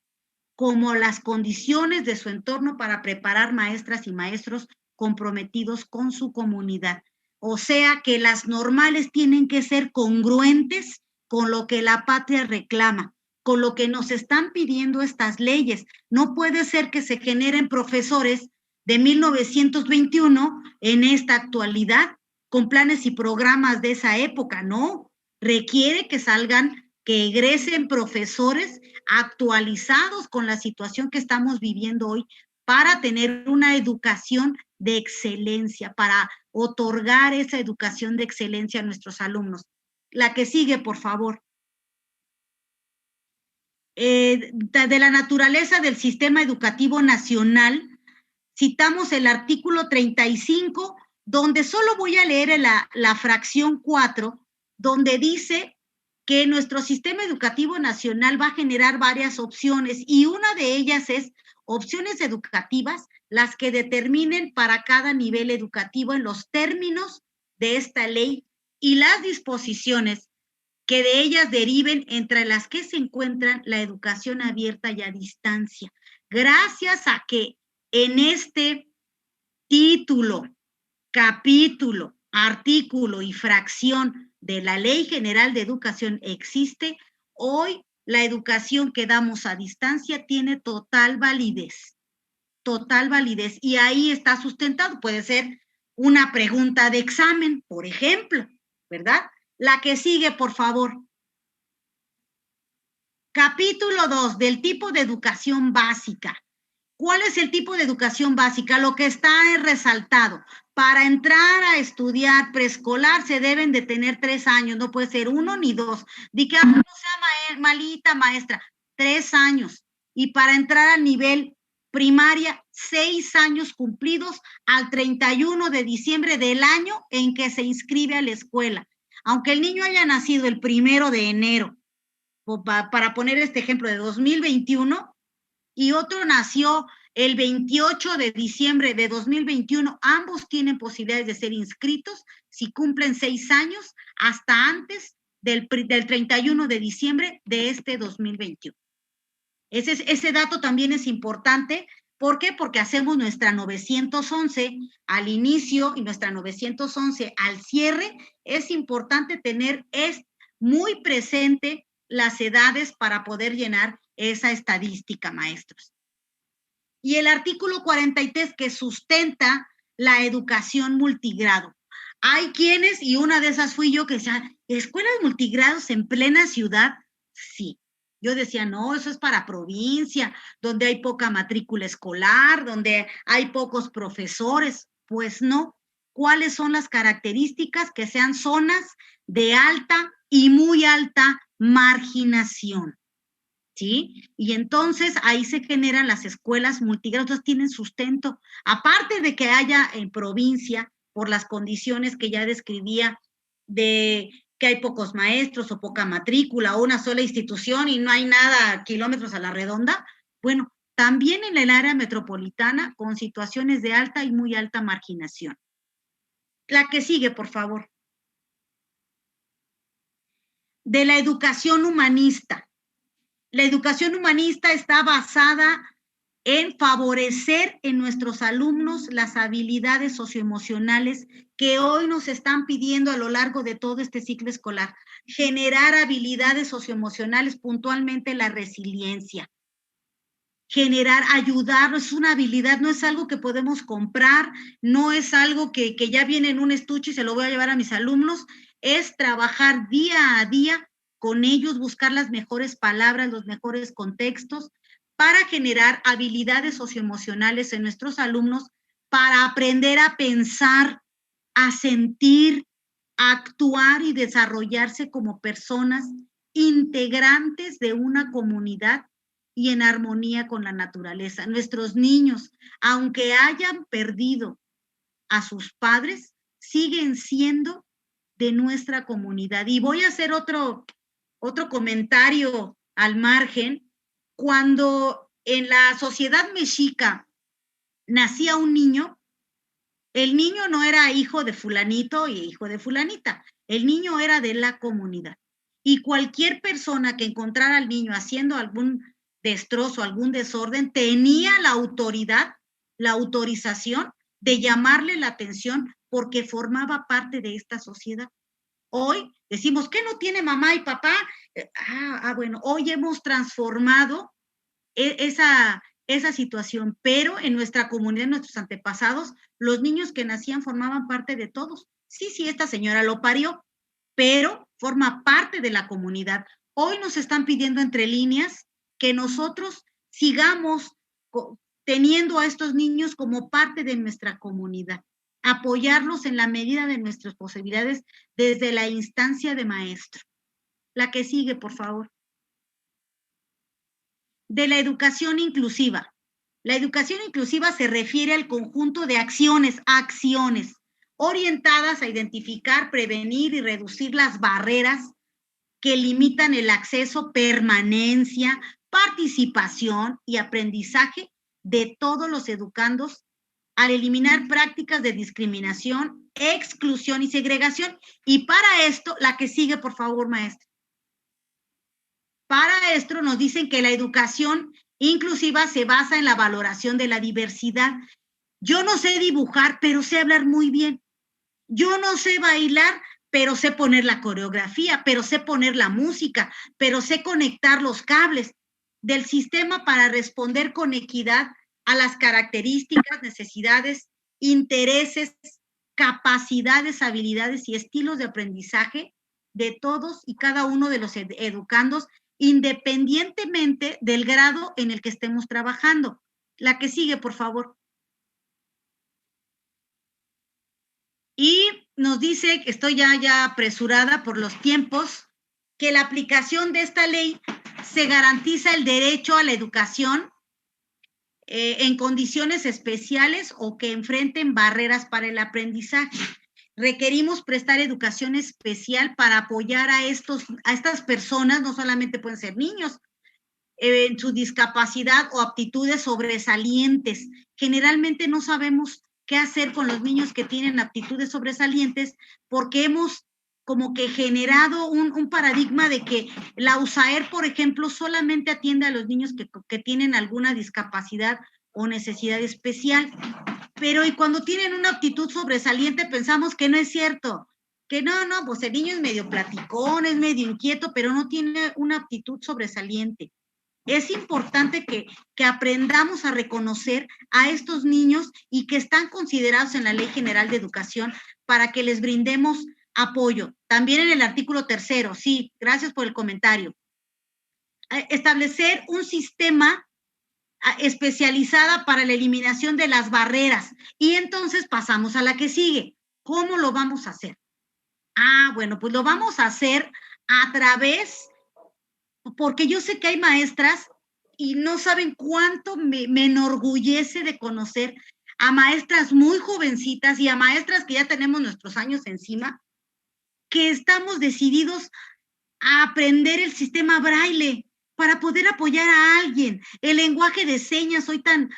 como las condiciones de su entorno para preparar maestras y maestros comprometidos con su comunidad. O sea que las normales tienen que ser congruentes con lo que la patria reclama, con lo que nos están pidiendo estas leyes. No puede ser que se generen profesores de 1921 en esta actualidad con planes y programas de esa época, no. Requiere que salgan, que egresen profesores actualizados con la situación que estamos viviendo hoy para tener una educación de excelencia, para otorgar esa educación de excelencia a nuestros alumnos. La que sigue, por favor. De la naturaleza del sistema educativo nacional, citamos el artículo 35, donde solo voy a leer la fracción 4, donde dice que nuestro sistema educativo nacional va a generar varias opciones y una de ellas es opciones educativas, las que determinen para cada nivel educativo en los términos de esta ley y las disposiciones que de ellas deriven, entre las que se encuentran la educación abierta y a distancia. Gracias a que en este título, capítulo, artículo y fracción de la Ley General de Educación existe, hoy la educación que damos a distancia tiene total validez, y ahí está sustentado. Puede ser una pregunta de examen, por ejemplo, ¿verdad? La que sigue, por favor. Capítulo 2, del tipo de educación básica. ¿Cuál es el tipo de educación básica? Lo que está resaltado. Para entrar a estudiar preescolar se deben de tener 3 años, no puede ser 1 ni 2. Di que no sea malita maestra, 3 años. Y para entrar al nivel primaria, 6 años cumplidos al 31 de diciembre del año en que se inscribe a la escuela. Aunque el niño haya nacido el 1 de enero, para poner este ejemplo de 2021, y otro nació el 28 de diciembre de 2021, ambos tienen posibilidades de ser inscritos si cumplen 6 años hasta antes del 31 de diciembre de este 2021. Ese dato también es importante. ¿Por qué? Porque hacemos nuestra 911 al inicio y nuestra 911 al cierre. Es importante tener muy presente las edades para poder llenar esa estadística, maestros. Y el artículo 43 que sustenta la educación multigrado. Hay quienes, y una de esas fui yo, que decían, ¿escuelas multigrados en plena ciudad? Sí. Yo decía, no, eso es para provincia, donde hay poca matrícula escolar, donde hay pocos profesores. Pues no. ¿Cuáles son las características? Que sean zonas de alta y muy alta marginación, ¿sí? Y entonces ahí se generan las escuelas multigrados, tienen sustento, aparte de que haya en provincia, por las condiciones que ya describía, de que hay pocos maestros o poca matrícula o una sola institución y no hay nada kilómetros a la redonda. Bueno, también en el área metropolitana con situaciones de alta y muy alta marginación. La que sigue, por favor. De la educación humanista. La educación humanista está basada en favorecer en nuestros alumnos las habilidades socioemocionales que hoy nos están pidiendo a lo largo de todo este ciclo escolar. Generar habilidades socioemocionales, puntualmente la resiliencia. Generar, ayudarnos, es una habilidad, no es algo que podemos comprar, no es algo que ya viene en un estuche y se lo voy a llevar a mis alumnos, es trabajar día a día con ellos, buscar las mejores palabras, los mejores contextos, para generar habilidades socioemocionales en nuestros alumnos, para aprender a pensar, a sentir, a actuar y desarrollarse como personas integrantes de una comunidad y en armonía con la naturaleza. Nuestros niños, aunque hayan perdido a sus padres, siguen siendo de nuestra comunidad. Y voy a hacer otro comentario al margen. Cuando en la sociedad mexica nacía un niño, el niño no era hijo de fulanito y hijo de fulanita, el niño era de la comunidad. Y cualquier persona que encontrara al niño haciendo algún destrozo, algún desorden, tenía la autoridad, la autorización de llamarle la atención porque formaba parte de esta sociedad. Hoy decimos, ¿qué no tiene mamá y papá? Bueno, hoy hemos transformado esa situación, pero en nuestra comunidad, en nuestros antepasados, los niños que nacían formaban parte de todos. Sí, esta señora lo parió, pero forma parte de la comunidad. Hoy nos están pidiendo entre líneas que nosotros sigamos teniendo a estos niños como parte de nuestra comunidad, apoyarlos en la medida de nuestras posibilidades desde la instancia de maestro. La que sigue, por favor. De la educación inclusiva. La educación inclusiva se refiere al conjunto de acciones orientadas a identificar, prevenir y reducir las barreras que limitan el acceso, permanencia, participación y aprendizaje de todos los educandos al eliminar prácticas de discriminación, exclusión y segregación. Y para esto, la que sigue, por favor, maestra. Para esto nos dicen que la educación inclusiva se basa en la valoración de la diversidad. Yo no sé dibujar, pero sé hablar muy bien. Yo no sé bailar, pero sé poner la coreografía, pero sé poner la música, pero sé conectar los cables del sistema para responder con equidad a las características, necesidades, intereses, capacidades, habilidades y estilos de aprendizaje de todos y cada uno de los educandos, independientemente del grado en el que estemos trabajando. La que sigue, por favor. Y nos dice, que estoy ya apresurada por los tiempos, que la aplicación de esta ley se garantiza el derecho a la educación en condiciones especiales o que enfrenten barreras para el aprendizaje. Requerimos prestar educación especial para apoyar a estas personas, no solamente pueden ser niños, en su discapacidad o aptitudes sobresalientes. Generalmente no sabemos qué hacer con los niños que tienen aptitudes sobresalientes porque hemos como que generado un paradigma de que la USAER, por ejemplo, solamente atiende a los niños que tienen alguna discapacidad o necesidad especial. Pero y cuando tienen una aptitud sobresaliente pensamos que no es cierto, que no, pues el niño es medio platicón, es medio inquieto, pero no tiene una aptitud sobresaliente. Es importante que aprendamos a reconocer a estos niños y que están considerados en la Ley General de Educación para que les brindemos apoyo. También en el artículo 3, sí, gracias por el comentario. Establecer un sistema especializada para la eliminación de las barreras. Y entonces pasamos a la que sigue. ¿Cómo lo vamos a hacer? Bueno, pues lo vamos a hacer a través, porque yo sé que hay maestras y no saben cuánto me enorgullece de conocer a maestras muy jovencitas y a maestras que ya tenemos nuestros años encima, que estamos decididos a aprender el sistema braille para poder apoyar a alguien. El lenguaje de señas hoy tan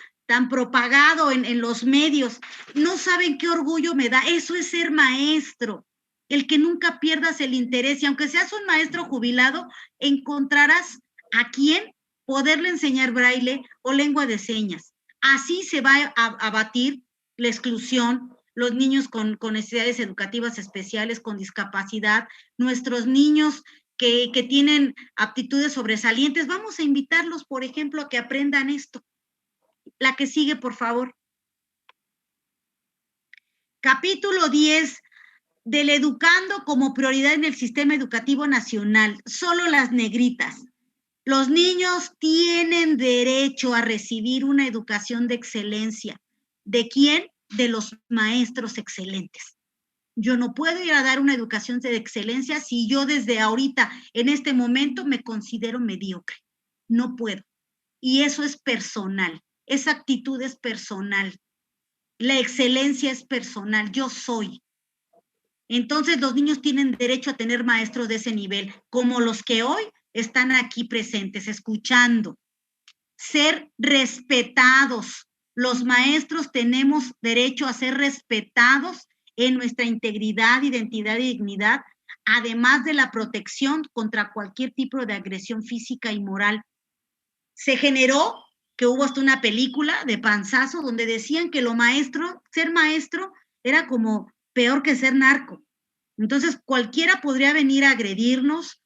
propagado en los medios, no saben qué orgullo me da. Eso es ser maestro, el que nunca pierdas el interés y aunque seas un maestro jubilado, encontrarás a quien poderle enseñar braille o lengua de señas. Así se va a abatir la exclusión, los niños con necesidades educativas especiales, con discapacidad, nuestros niños que tienen aptitudes sobresalientes. Vamos a invitarlos, por ejemplo, a que aprendan esto. La que sigue, por favor. Capítulo 10 del educando como prioridad en el sistema educativo nacional. Solo las negritas. Los niños tienen derecho a recibir una educación de excelencia. ¿De quién? De los maestros excelentes. Yo no puedo ir a dar una educación de excelencia si yo desde ahorita, en este momento, me considero mediocre. No puedo. Y eso es personal. Esa actitud es personal. La excelencia es personal. Yo soy. Entonces los niños tienen derecho a tener maestros de ese nivel, como los que hoy están aquí presentes, escuchando. Ser respetados. Los maestros tenemos derecho a ser respetados en nuestra integridad, identidad y dignidad, además de la protección contra cualquier tipo de agresión física y moral. Se generó que hubo hasta una película de panzazo donde decían que ser maestro era como peor que ser narco. Entonces cualquiera podría venir a agredirnos,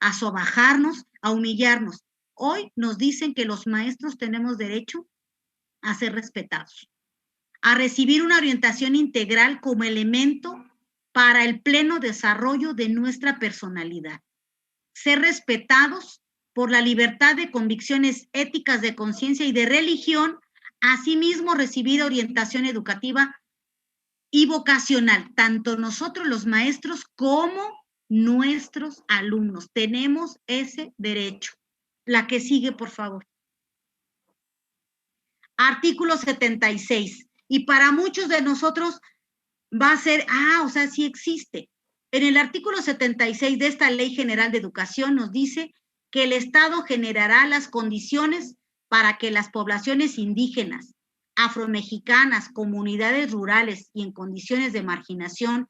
a sobajarnos, a humillarnos. Hoy nos dicen que los maestros tenemos derecho a ser respetados, a recibir una orientación integral como elemento para el pleno desarrollo de nuestra personalidad. Ser respetados por la libertad de convicciones éticas, de conciencia y de religión, asimismo recibir orientación educativa y vocacional, tanto nosotros los maestros como nuestros alumnos. Tenemos ese derecho. La que sigue, por favor. Artículo 76. Y para muchos de nosotros va a ser, o sea, sí existe. En el artículo 76 de esta Ley General de Educación nos dice que el Estado generará las condiciones para que las poblaciones indígenas, afromexicanas, comunidades rurales y en condiciones de marginación,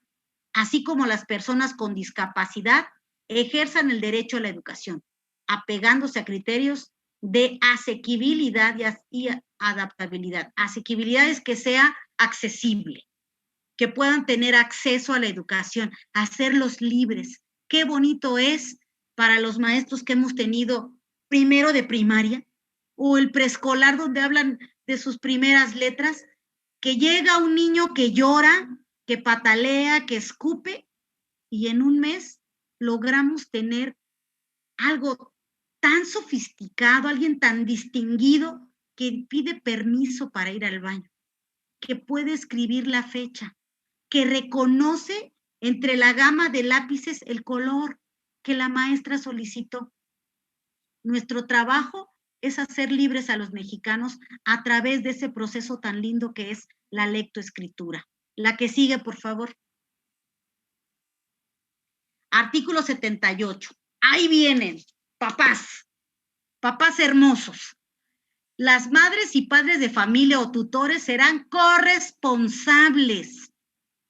así como las personas con discapacidad, ejerzan el derecho a la educación, apegándose a criterios de asequibilidad y adaptabilidad. Asequibilidad es que sea accesible, que puedan tener acceso a la educación, hacerlos libres. Qué bonito es para los maestros que hemos tenido primero de primaria o el preescolar donde hablan de sus primeras letras, que llega un niño que llora, que patalea, que escupe, y en un mes logramos tener algo tan sofisticado, alguien tan distinguido que pide permiso para ir al baño, que puede escribir la fecha, que reconoce entre la gama de lápices el color que la maestra solicitó. Nuestro trabajo es hacer libres a los mexicanos a través de ese proceso tan lindo que es la lectoescritura. La que sigue, por favor. Artículo 78. Ahí vienen, papás hermosos. Las madres y padres de familia o tutores serán corresponsables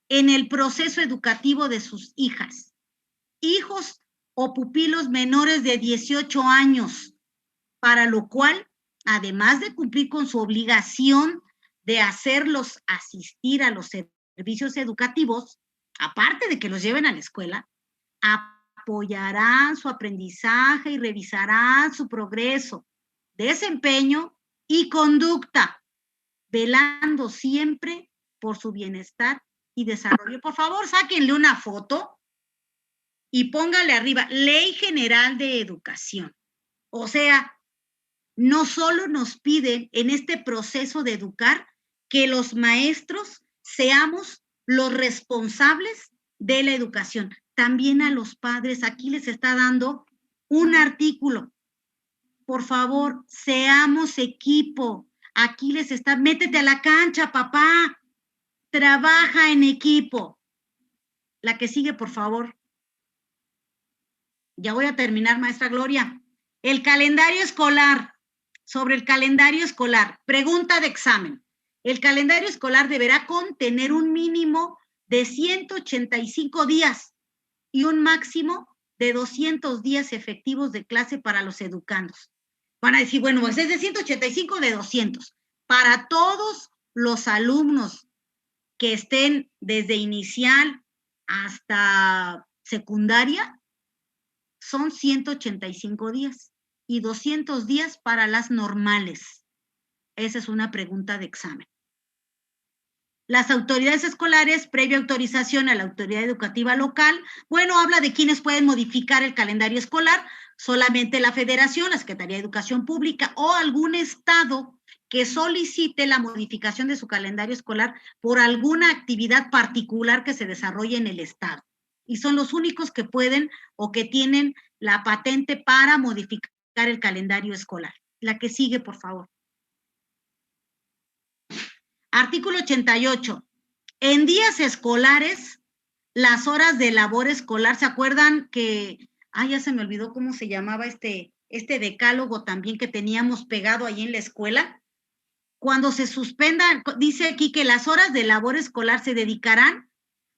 en el proceso educativo de sus hijas, hijos o pupilos menores de 18 años, para lo cual, además de cumplir con su obligación de hacerlos asistir a los servicios educativos, aparte de que los lleven a la escuela, apoyarán su aprendizaje y revisarán su progreso, desempeño y conducta, velando siempre por su bienestar y desarrollo. Por favor, sáquenle una foto y póngale arriba, Ley General de Educación. O sea, no solo nos piden en este proceso de educar que los maestros seamos los responsables de la educación, también a los padres. Aquí les está dando un artículo. Por favor, seamos equipo. Aquí les está, métete a la cancha, papá. Trabaja en equipo. La que sigue, por favor. Ya voy a terminar, maestra Gloria. El calendario escolar. Sobre el calendario escolar. Pregunta de examen. El calendario escolar deberá contener un mínimo de 185 días y un máximo de 200 días efectivos de clase para los educandos. Van a decir, bueno, pues es de 185 de 200. Para todos los alumnos que estén desde inicial hasta secundaria, son 185 días y 200 días para las normales. Esa es una pregunta de examen. Las autoridades escolares, previa autorización a la autoridad educativa local, bueno, habla de quienes pueden modificar el calendario escolar, solamente la Federación, la Secretaría de Educación Pública o algún estado que solicite la modificación de su calendario escolar por alguna actividad particular que se desarrolle en el estado. Y son los únicos que pueden o que tienen la patente para modificar el calendario escolar. La que sigue, por favor. Artículo 88. En días escolares, las horas de labor escolar, ¿se acuerdan que, ya se me olvidó cómo se llamaba este decálogo también que teníamos pegado ahí en la escuela? Cuando se suspendan, dice aquí que las horas de labor escolar se dedicarán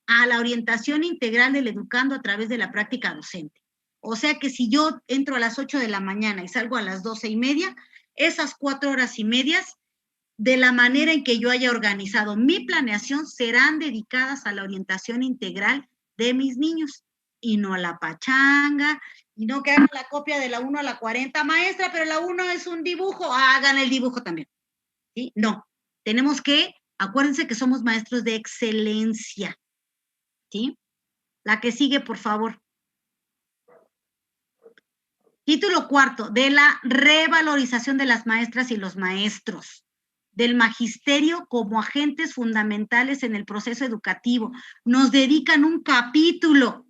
a la orientación integral del educando a través de la práctica docente. O sea que si yo entro a las 8 de la mañana y salgo a las 12:30, esas 4 horas y medias, de la manera en que yo haya organizado mi planeación, serán dedicadas a la orientación integral de mis niños y no a la pachanga, y no que hagan la copia de la 1 a la 40, maestra, pero la 1 es un dibujo, hagan el dibujo también. ¿Sí? No, tenemos que, acuérdense que somos maestros de excelencia. ¿Sí? La que sigue, por favor. Título cuarto, de la revalorización de las maestras y los maestros, del magisterio como agentes fundamentales en el proceso educativo. Nos dedican un capítulo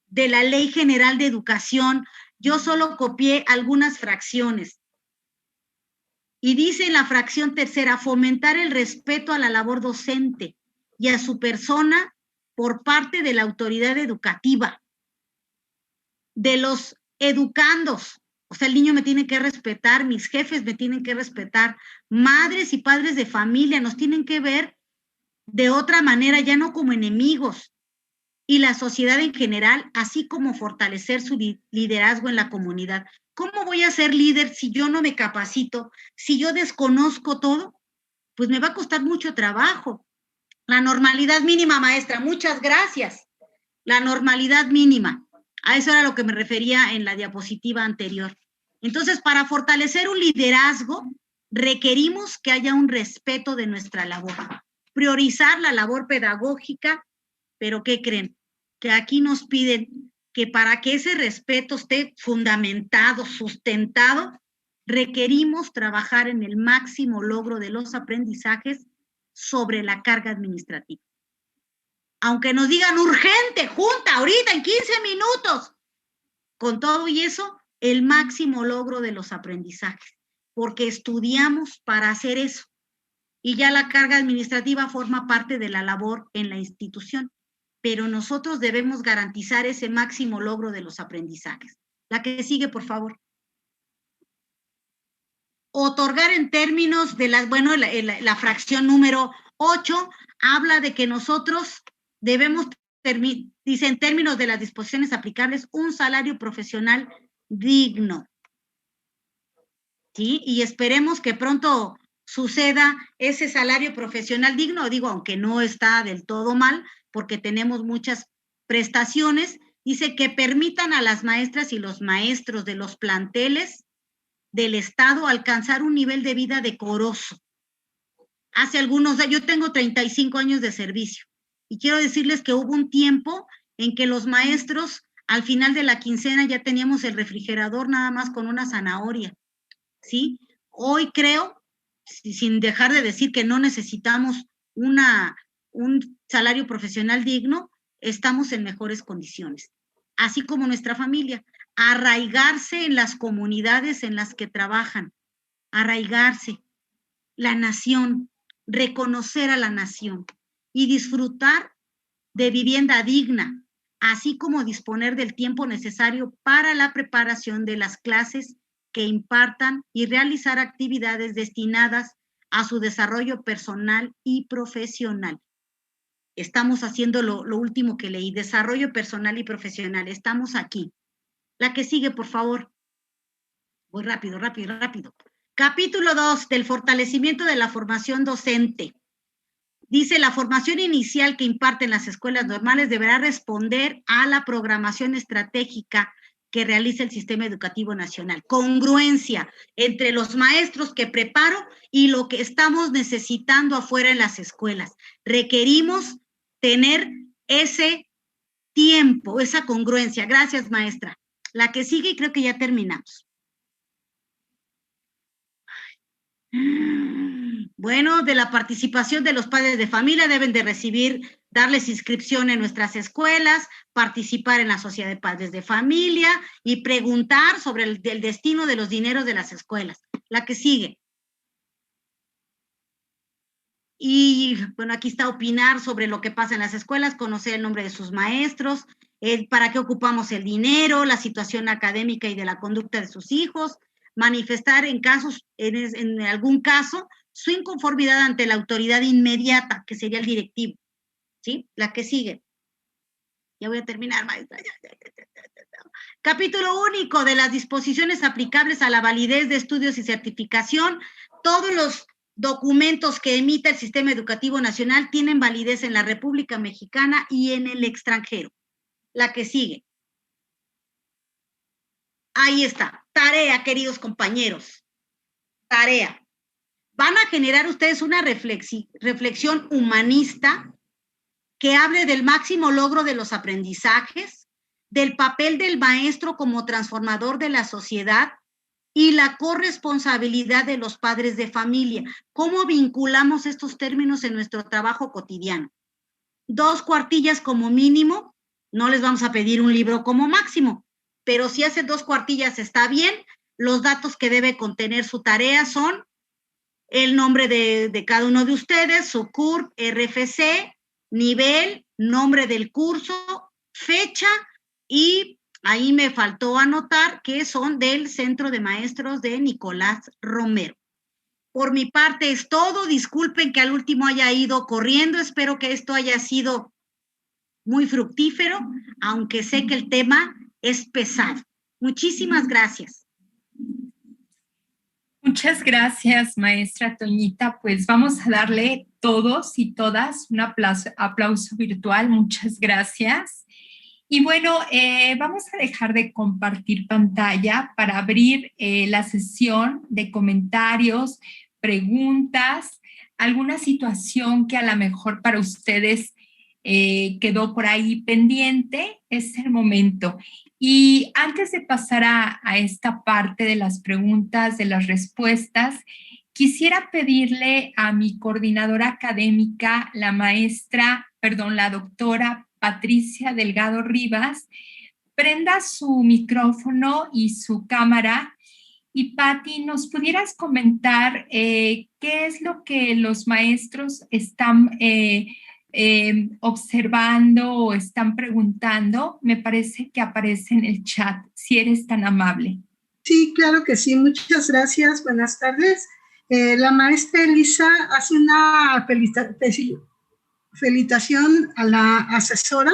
de la Ley General de Educación. Yo solo copié algunas fracciones. Y dice en la fracción tercera, fomentar el respeto a la labor docente y a su persona por parte de la autoridad educativa, de los educandos. O sea, el niño me tiene que respetar, mis jefes me tienen que respetar, madres y padres de familia nos tienen que ver de otra manera, ya no como enemigos, y la sociedad en general, así como fortalecer su liderazgo en la comunidad. ¿Cómo voy a ser líder si yo no me capacito, si yo desconozco todo? Pues me va a costar mucho trabajo. La normalidad mínima, maestra, muchas gracias. La normalidad mínima. A eso era lo que me refería en la diapositiva anterior. Entonces, para fortalecer un liderazgo, requerimos que haya un respeto de nuestra labor. Priorizar la labor pedagógica, pero ¿qué creen? Que aquí nos piden que para que ese respeto esté fundamentado, sustentado, requerimos trabajar en el máximo logro de los aprendizajes sobre la carga administrativa. Aunque nos digan urgente, junta, ahorita en 15 minutos, con todo y eso, el máximo logro de los aprendizajes, porque estudiamos para hacer eso. Y ya la carga administrativa forma parte de la labor en la institución, pero nosotros debemos garantizar ese máximo logro de los aprendizajes. La que sigue, por favor. Otorgar en términos de la fracción número 8 habla de que nosotros debemos, dice en términos de las disposiciones aplicables, un salario profesional digno. ¿Sí? Y esperemos que pronto suceda ese salario profesional digno, digo, aunque no está del todo mal, porque tenemos muchas prestaciones, dice que permitan a las maestras y los maestros de los planteles del Estado alcanzar un nivel de vida decoroso. Hace algunos años, yo tengo 35 años de servicio, y quiero decirles que hubo un tiempo en que los maestros, al final de la quincena, ya teníamos el refrigerador nada más con una zanahoria, ¿sí? Hoy creo, sin dejar de decir que no necesitamos un salario profesional digno, estamos en mejores condiciones, así como nuestra familia. Arraigarse en las comunidades en las que trabajan, arraigarse, la nación, reconocer a la nación y disfrutar de vivienda digna, así como disponer del tiempo necesario para la preparación de las clases que impartan y realizar actividades destinadas a su desarrollo personal y profesional. Estamos haciendo lo último que leí, desarrollo personal y profesional, estamos aquí. La que sigue, por favor. Voy rápido, rápido, rápido. Capítulo 2 del fortalecimiento de la formación docente. Dice, la formación inicial que imparten las escuelas normales deberá responder a la programación estratégica que realiza el Sistema Educativo Nacional. Congruencia entre los maestros que preparo y lo que estamos necesitando afuera en las escuelas. Requerimos tener ese tiempo, esa congruencia. Gracias, maestra. La que sigue y creo que ya terminamos. Bueno, de la participación de los padres de familia deben de recibir, darles inscripción en nuestras escuelas, participar en la sociedad de padres de familia y preguntar sobre el destino de los dineros de las escuelas. La que sigue. Y bueno, aquí está opinar sobre lo que pasa en las escuelas, conocer el nombre de sus maestros, para qué ocupamos el dinero, la situación académica y de la conducta de sus hijos, manifestar en casos, en algún caso, su inconformidad ante la autoridad inmediata, que sería el directivo. ¿Sí? La que sigue. Ya voy a terminar, maestra. Capítulo único de las disposiciones aplicables a la validez de estudios y certificación. Todos los documentos que emita el Sistema Educativo Nacional tienen validez en la República Mexicana y en el extranjero. La que sigue. Ahí está. Tarea, queridos compañeros. Tarea. Van a generar ustedes una reflexión humanista que hable del máximo logro de los aprendizajes, del papel del maestro como transformador de la sociedad y la corresponsabilidad de los padres de familia. ¿Cómo vinculamos estos términos en nuestro trabajo cotidiano? 2 cuartillas como mínimo, no les vamos a pedir un libro como máximo, pero si hacen 2 cuartillas está bien. Los datos que debe contener su tarea son el nombre de cada uno de ustedes, su CURP, RFC, nivel, nombre del curso, fecha, y ahí me faltó anotar que son del Centro de Maestros de Nicolás Romero. Por mi parte es todo. Disculpen que al último haya ido corriendo. Espero que esto haya sido muy fructífero, aunque sé que el tema es pesado. Muchísimas gracias. Muchas gracias, maestra Toñita. Pues vamos a darle todos y todas un aplauso virtual. Muchas gracias. Y bueno, vamos a dejar de compartir pantalla para abrir la sesión de comentarios, preguntas, alguna situación que a lo mejor para ustedes quedó por ahí pendiente. Es el momento. Y antes de pasar a esta parte de las preguntas, de las respuestas, quisiera pedirle a mi coordinadora académica, la doctora Patricia Delgado Rivas, prenda su micrófono y su cámara. Y Pati, ¿nos pudieras comentar qué es lo que los maestros están observando o están preguntando? Me parece que aparece en el chat, si eres tan amable. Sí, claro que sí. Muchas gracias. Buenas tardes. La maestra Elisa hace una felicitación a la asesora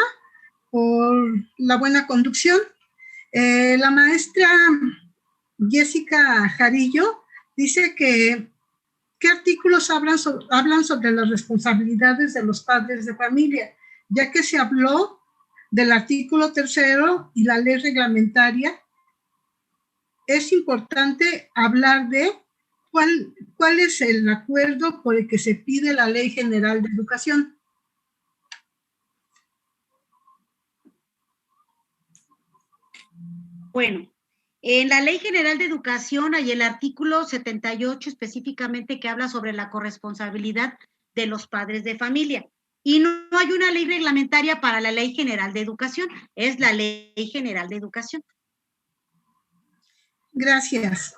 por la buena conducción. La maestra Jessica Jarillo dice que ¿qué artículos hablan sobre las responsabilidades de los padres de familia? Ya que se habló del artículo 3º y la ley reglamentaria, es importante hablar de cuál es el acuerdo por el que se pide la Ley General de Educación. Bueno, en la Ley General de Educación hay el artículo 78 específicamente que habla sobre la corresponsabilidad de los padres de familia. Y no hay una ley reglamentaria para la Ley General de Educación, es la Ley General de Educación. Gracias.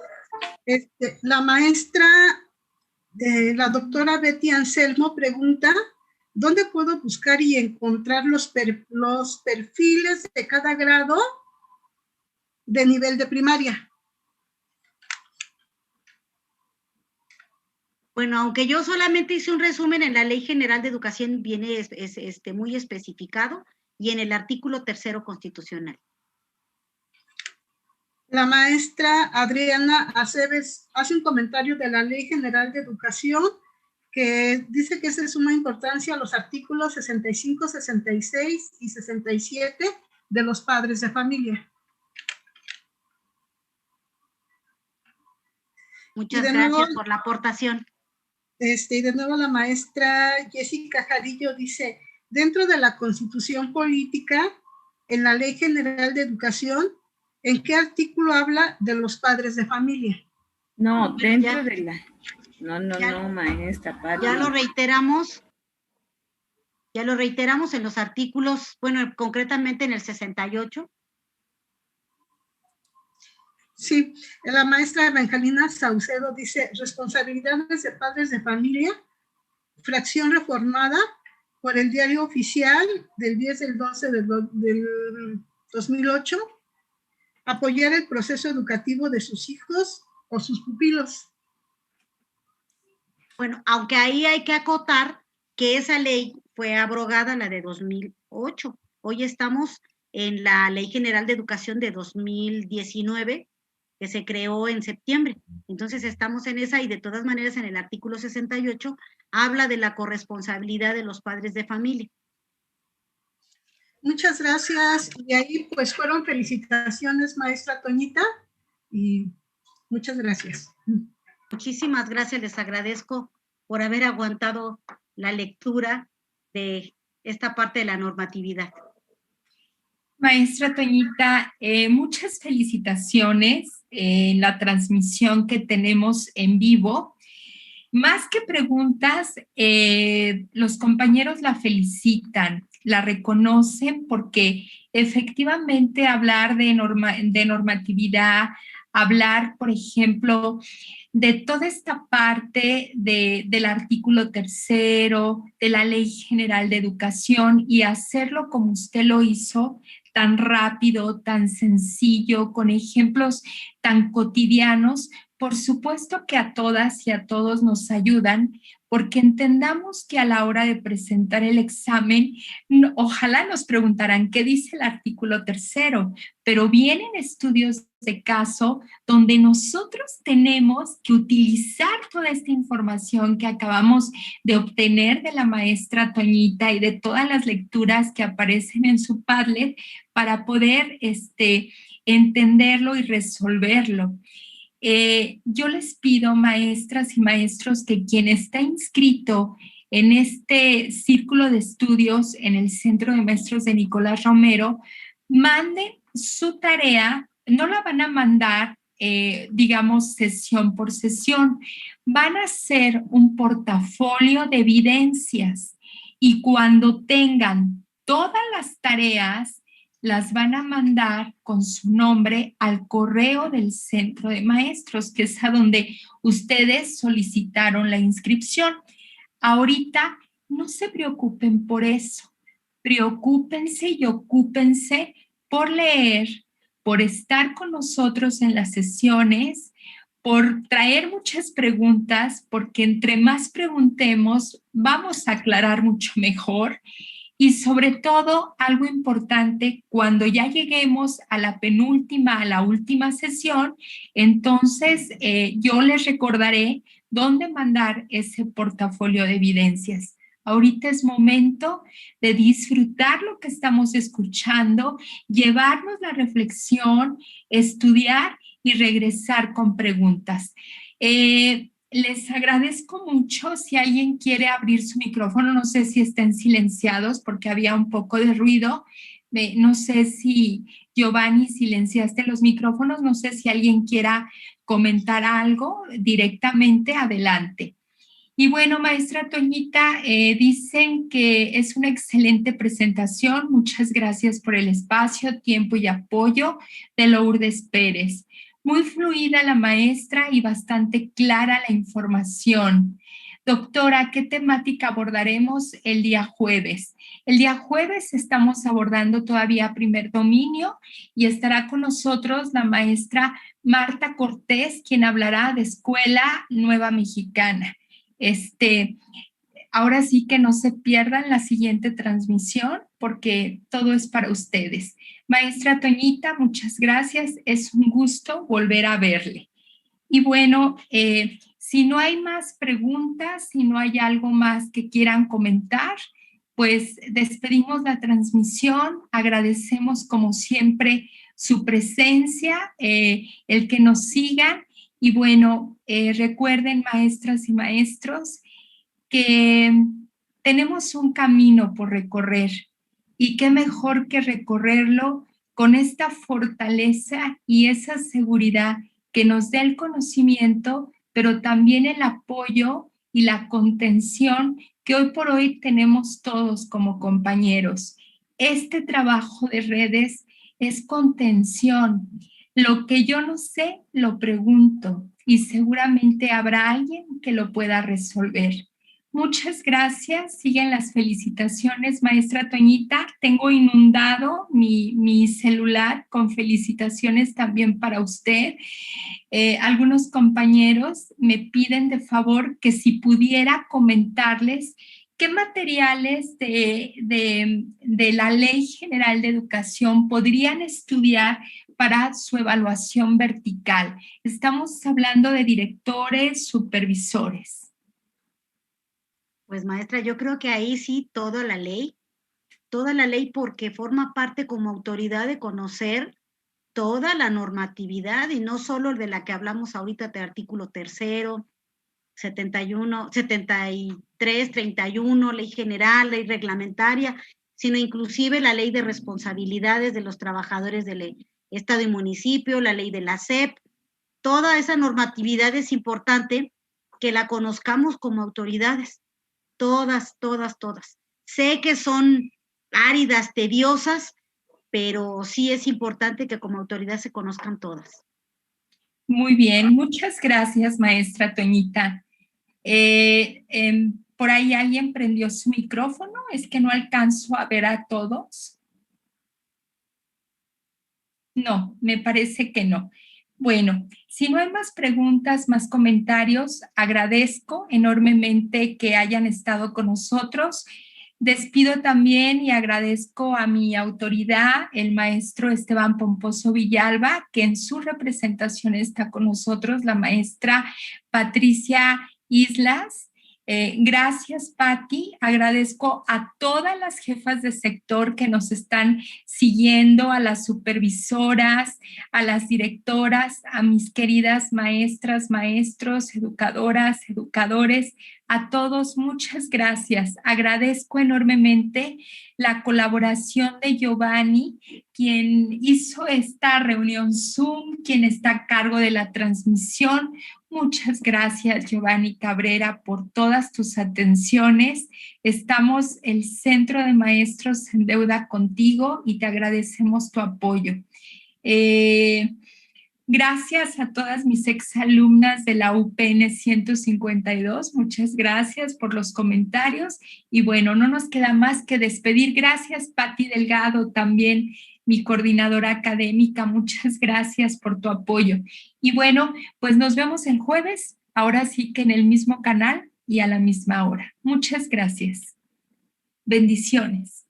La maestra, la doctora Betty Anselmo pregunta, ¿dónde puedo buscar y encontrar los perfiles de cada grado de nivel de primaria? Bueno, aunque yo solamente hice un resumen, en la Ley General de Educación viene muy especificado y en el artículo 3º constitucional. La maestra Adriana Aceves hace un comentario de la Ley General de Educación que dice que es de suma importancia a los artículos 65, 66 y 67 de los padres de familia. Muchas gracias por la aportación. Y de nuevo la maestra Jessica Jarillo dice, dentro de la Constitución Política, en la Ley General de Educación, ¿en qué artículo habla de los padres de familia? No, dentro de la... No, maestra. Ya lo reiteramos. Ya lo reiteramos en los artículos, bueno, concretamente en el 68. Sí, la maestra Evangelina Saucedo dice, responsabilidades de padres de familia, fracción reformada por el Diario Oficial del 10/12 del 2008, apoyar el proceso educativo de sus hijos o sus pupilos. Bueno, aunque ahí hay que acotar que esa ley fue abrogada, la de 2008. Hoy estamos en la Ley General de Educación de 2019, que se creó en septiembre. Entonces estamos en esa y de todas maneras en el artículo 68 habla de la corresponsabilidad de los padres de familia. Muchas gracias. Y ahí pues fueron felicitaciones, maestra Toñita, y muchas gracias. Muchísimas gracias, les agradezco por haber aguantado la lectura de esta parte de la normatividad. Maestra Toñita, muchas felicitaciones en la transmisión que tenemos en vivo. Más que preguntas, los compañeros la felicitan, la reconocen porque efectivamente hablar de normatividad, hablar, por ejemplo, de toda esta parte del artículo 3 de la Ley General de Educación y hacerlo como usted lo hizo, tan rápido, tan sencillo, con ejemplos tan cotidianos, por supuesto que a todas y a todos nos ayudan, porque entendamos que a la hora de presentar el examen, ojalá nos preguntarán qué dice el artículo 3, pero vienen estudios de caso donde nosotros tenemos que utilizar toda esta información que acabamos de obtener de la maestra Toñita y de todas las lecturas que aparecen en su Padlet para poder entenderlo y resolverlo. Yo les pido, maestras y maestros, que quien está inscrito en este círculo de estudios en el Centro de Maestros de Nicolás Romero, manden su tarea, no la van a mandar, digamos, sesión por sesión, van a hacer un portafolio de evidencias y cuando tengan todas las tareas, las van a mandar con su nombre al correo del Centro de Maestros, que es a donde ustedes solicitaron la inscripción. Ahorita no se preocupen por eso, preocúpense y ocúpense por leer, por estar con nosotros en las sesiones, por traer muchas preguntas, porque entre más preguntemos, vamos a aclarar mucho mejor. Y sobre todo, algo importante, cuando ya lleguemos a la penúltima, a la última sesión, entonces yo les recordaré dónde mandar ese portafolio de evidencias. Ahorita es momento de disfrutar lo que estamos escuchando, llevarnos la reflexión, estudiar y regresar con preguntas. Les agradezco mucho. Si alguien quiere abrir su micrófono, no sé si estén silenciados porque había un poco de ruido. No sé si, Giovanni, silenciaste los micrófonos. No sé si alguien quiera comentar algo directamente. Adelante. Y bueno, maestra Toñita, dicen que es una excelente presentación. Muchas gracias por el espacio, tiempo y apoyo de Lourdes Pérez. Muy fluida la maestra y bastante clara la información. Doctora, ¿qué temática abordaremos el día jueves? El día jueves estamos abordando todavía primer dominio y estará con nosotros la maestra Marta Cortés, quien hablará de Escuela Nueva Mexicana. Ahora sí que no se pierdan la siguiente transmisión. porque todo es para ustedes. Maestra Toñita, muchas gracias. Es un gusto volver a verle. Y bueno, si no hay más preguntas, si no hay algo más que quieran comentar, pues despedimos la transmisión. Agradecemos como siempre su presencia, el que nos sigan. Y bueno, recuerden, maestras y maestros, que tenemos un camino por recorrer y qué mejor que recorrerlo con esta fortaleza y esa seguridad que nos dé el conocimiento, pero también el apoyo y la contención que hoy por hoy tenemos todos como compañeros. Este trabajo de redes es contención. Lo que yo no sé, lo pregunto y seguramente habrá alguien que lo pueda resolver. Muchas gracias. Siguen las felicitaciones, maestra Toñita. Tengo inundado mi celular con felicitaciones también para usted. Algunos compañeros me piden de favor que si pudiera comentarles qué materiales de la Ley General de Educación podrían estudiar para su evaluación vertical. Estamos hablando de directores, supervisores. Pues maestra, yo creo que ahí sí toda la ley porque forma parte como autoridad de conocer toda la normatividad y no solo de la que hablamos ahorita de artículo 3º, 71, 73, 31, ley general, ley reglamentaria, sino inclusive la ley de responsabilidades de los trabajadores del Estado y municipio, la ley de la SEP. Toda esa normatividad es importante que la conozcamos como autoridades. Todas. Sé que son áridas, tediosas, pero sí es importante que como autoridad se conozcan todas. Muy bien, muchas gracias, maestra Toñita. Por ahí alguien prendió su micrófono, es que no alcanzo a ver a todos. No, me parece que no. Bueno, si no hay más preguntas, más comentarios, agradezco enormemente que hayan estado con nosotros. Despido también y agradezco a mi autoridad, el maestro Esteban Pomposo Villalba, que en su representación está con nosotros, la maestra Patricia Islas. Gracias, Patti. Agradezco a todas las jefas de sector que nos están siguiendo, a las supervisoras, a las directoras, a mis queridas maestras, maestros, educadoras, educadores, a todos, muchas gracias. Agradezco enormemente la colaboración de Giovanni, quien hizo esta reunión Zoom, quien está a cargo de la transmisión. Muchas gracias, Giovanni Cabrera, por todas tus atenciones. Estamos, el Centro de Maestros, en deuda contigo y te agradecemos tu apoyo. Gracias a todas mis exalumnas de la UPN 152. Muchas gracias por los comentarios. Y bueno, no nos queda más que despedir. Gracias, Patti Delgado, también mi coordinadora académica. Muchas gracias por tu apoyo. Y bueno, pues nos vemos el jueves, ahora sí que en el mismo canal y a la misma hora. Muchas gracias. Bendiciones.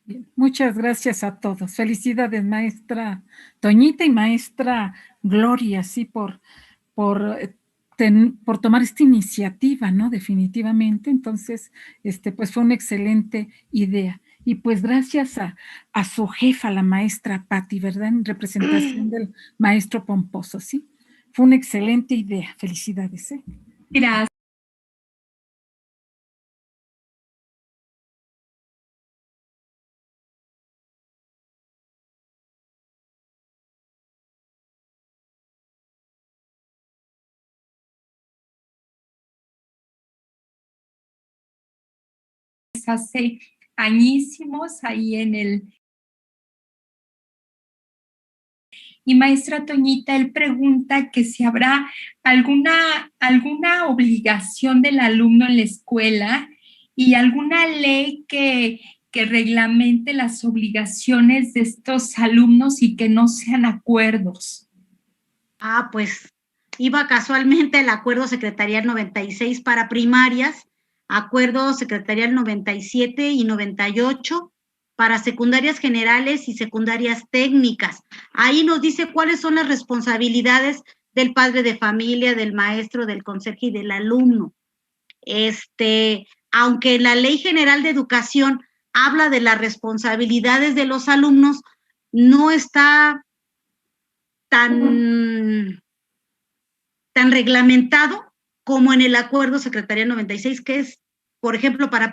Bien, muchas gracias a todos. Felicidades, maestra Toñita y maestra Gloria, sí, por tomar esta iniciativa, ¿no? Definitivamente. Entonces, pues fue una excelente idea. Y pues gracias a su jefa, la maestra Patti, ¿verdad? En representación del maestro Pomposo, ¿sí? Fue una excelente idea. Felicidades, ¿eh? Gracias. Hace añísimos ahí en el... Y maestra Toñita, él pregunta que si habrá alguna obligación del alumno en la escuela y alguna ley que reglamente las obligaciones de estos alumnos y que no sean acuerdos. Pues iba casualmente el acuerdo secretarial 96 para primarias, acuerdo secretarial 97 y 98 para secundarias generales y secundarias técnicas. Ahí nos dice cuáles son las responsabilidades del padre de familia, del maestro, del conserje y del alumno. Aunque la Ley General de Educación habla de las responsabilidades de los alumnos, no está tan reglamentado como en el acuerdo secretarial 96, que es, por ejemplo, para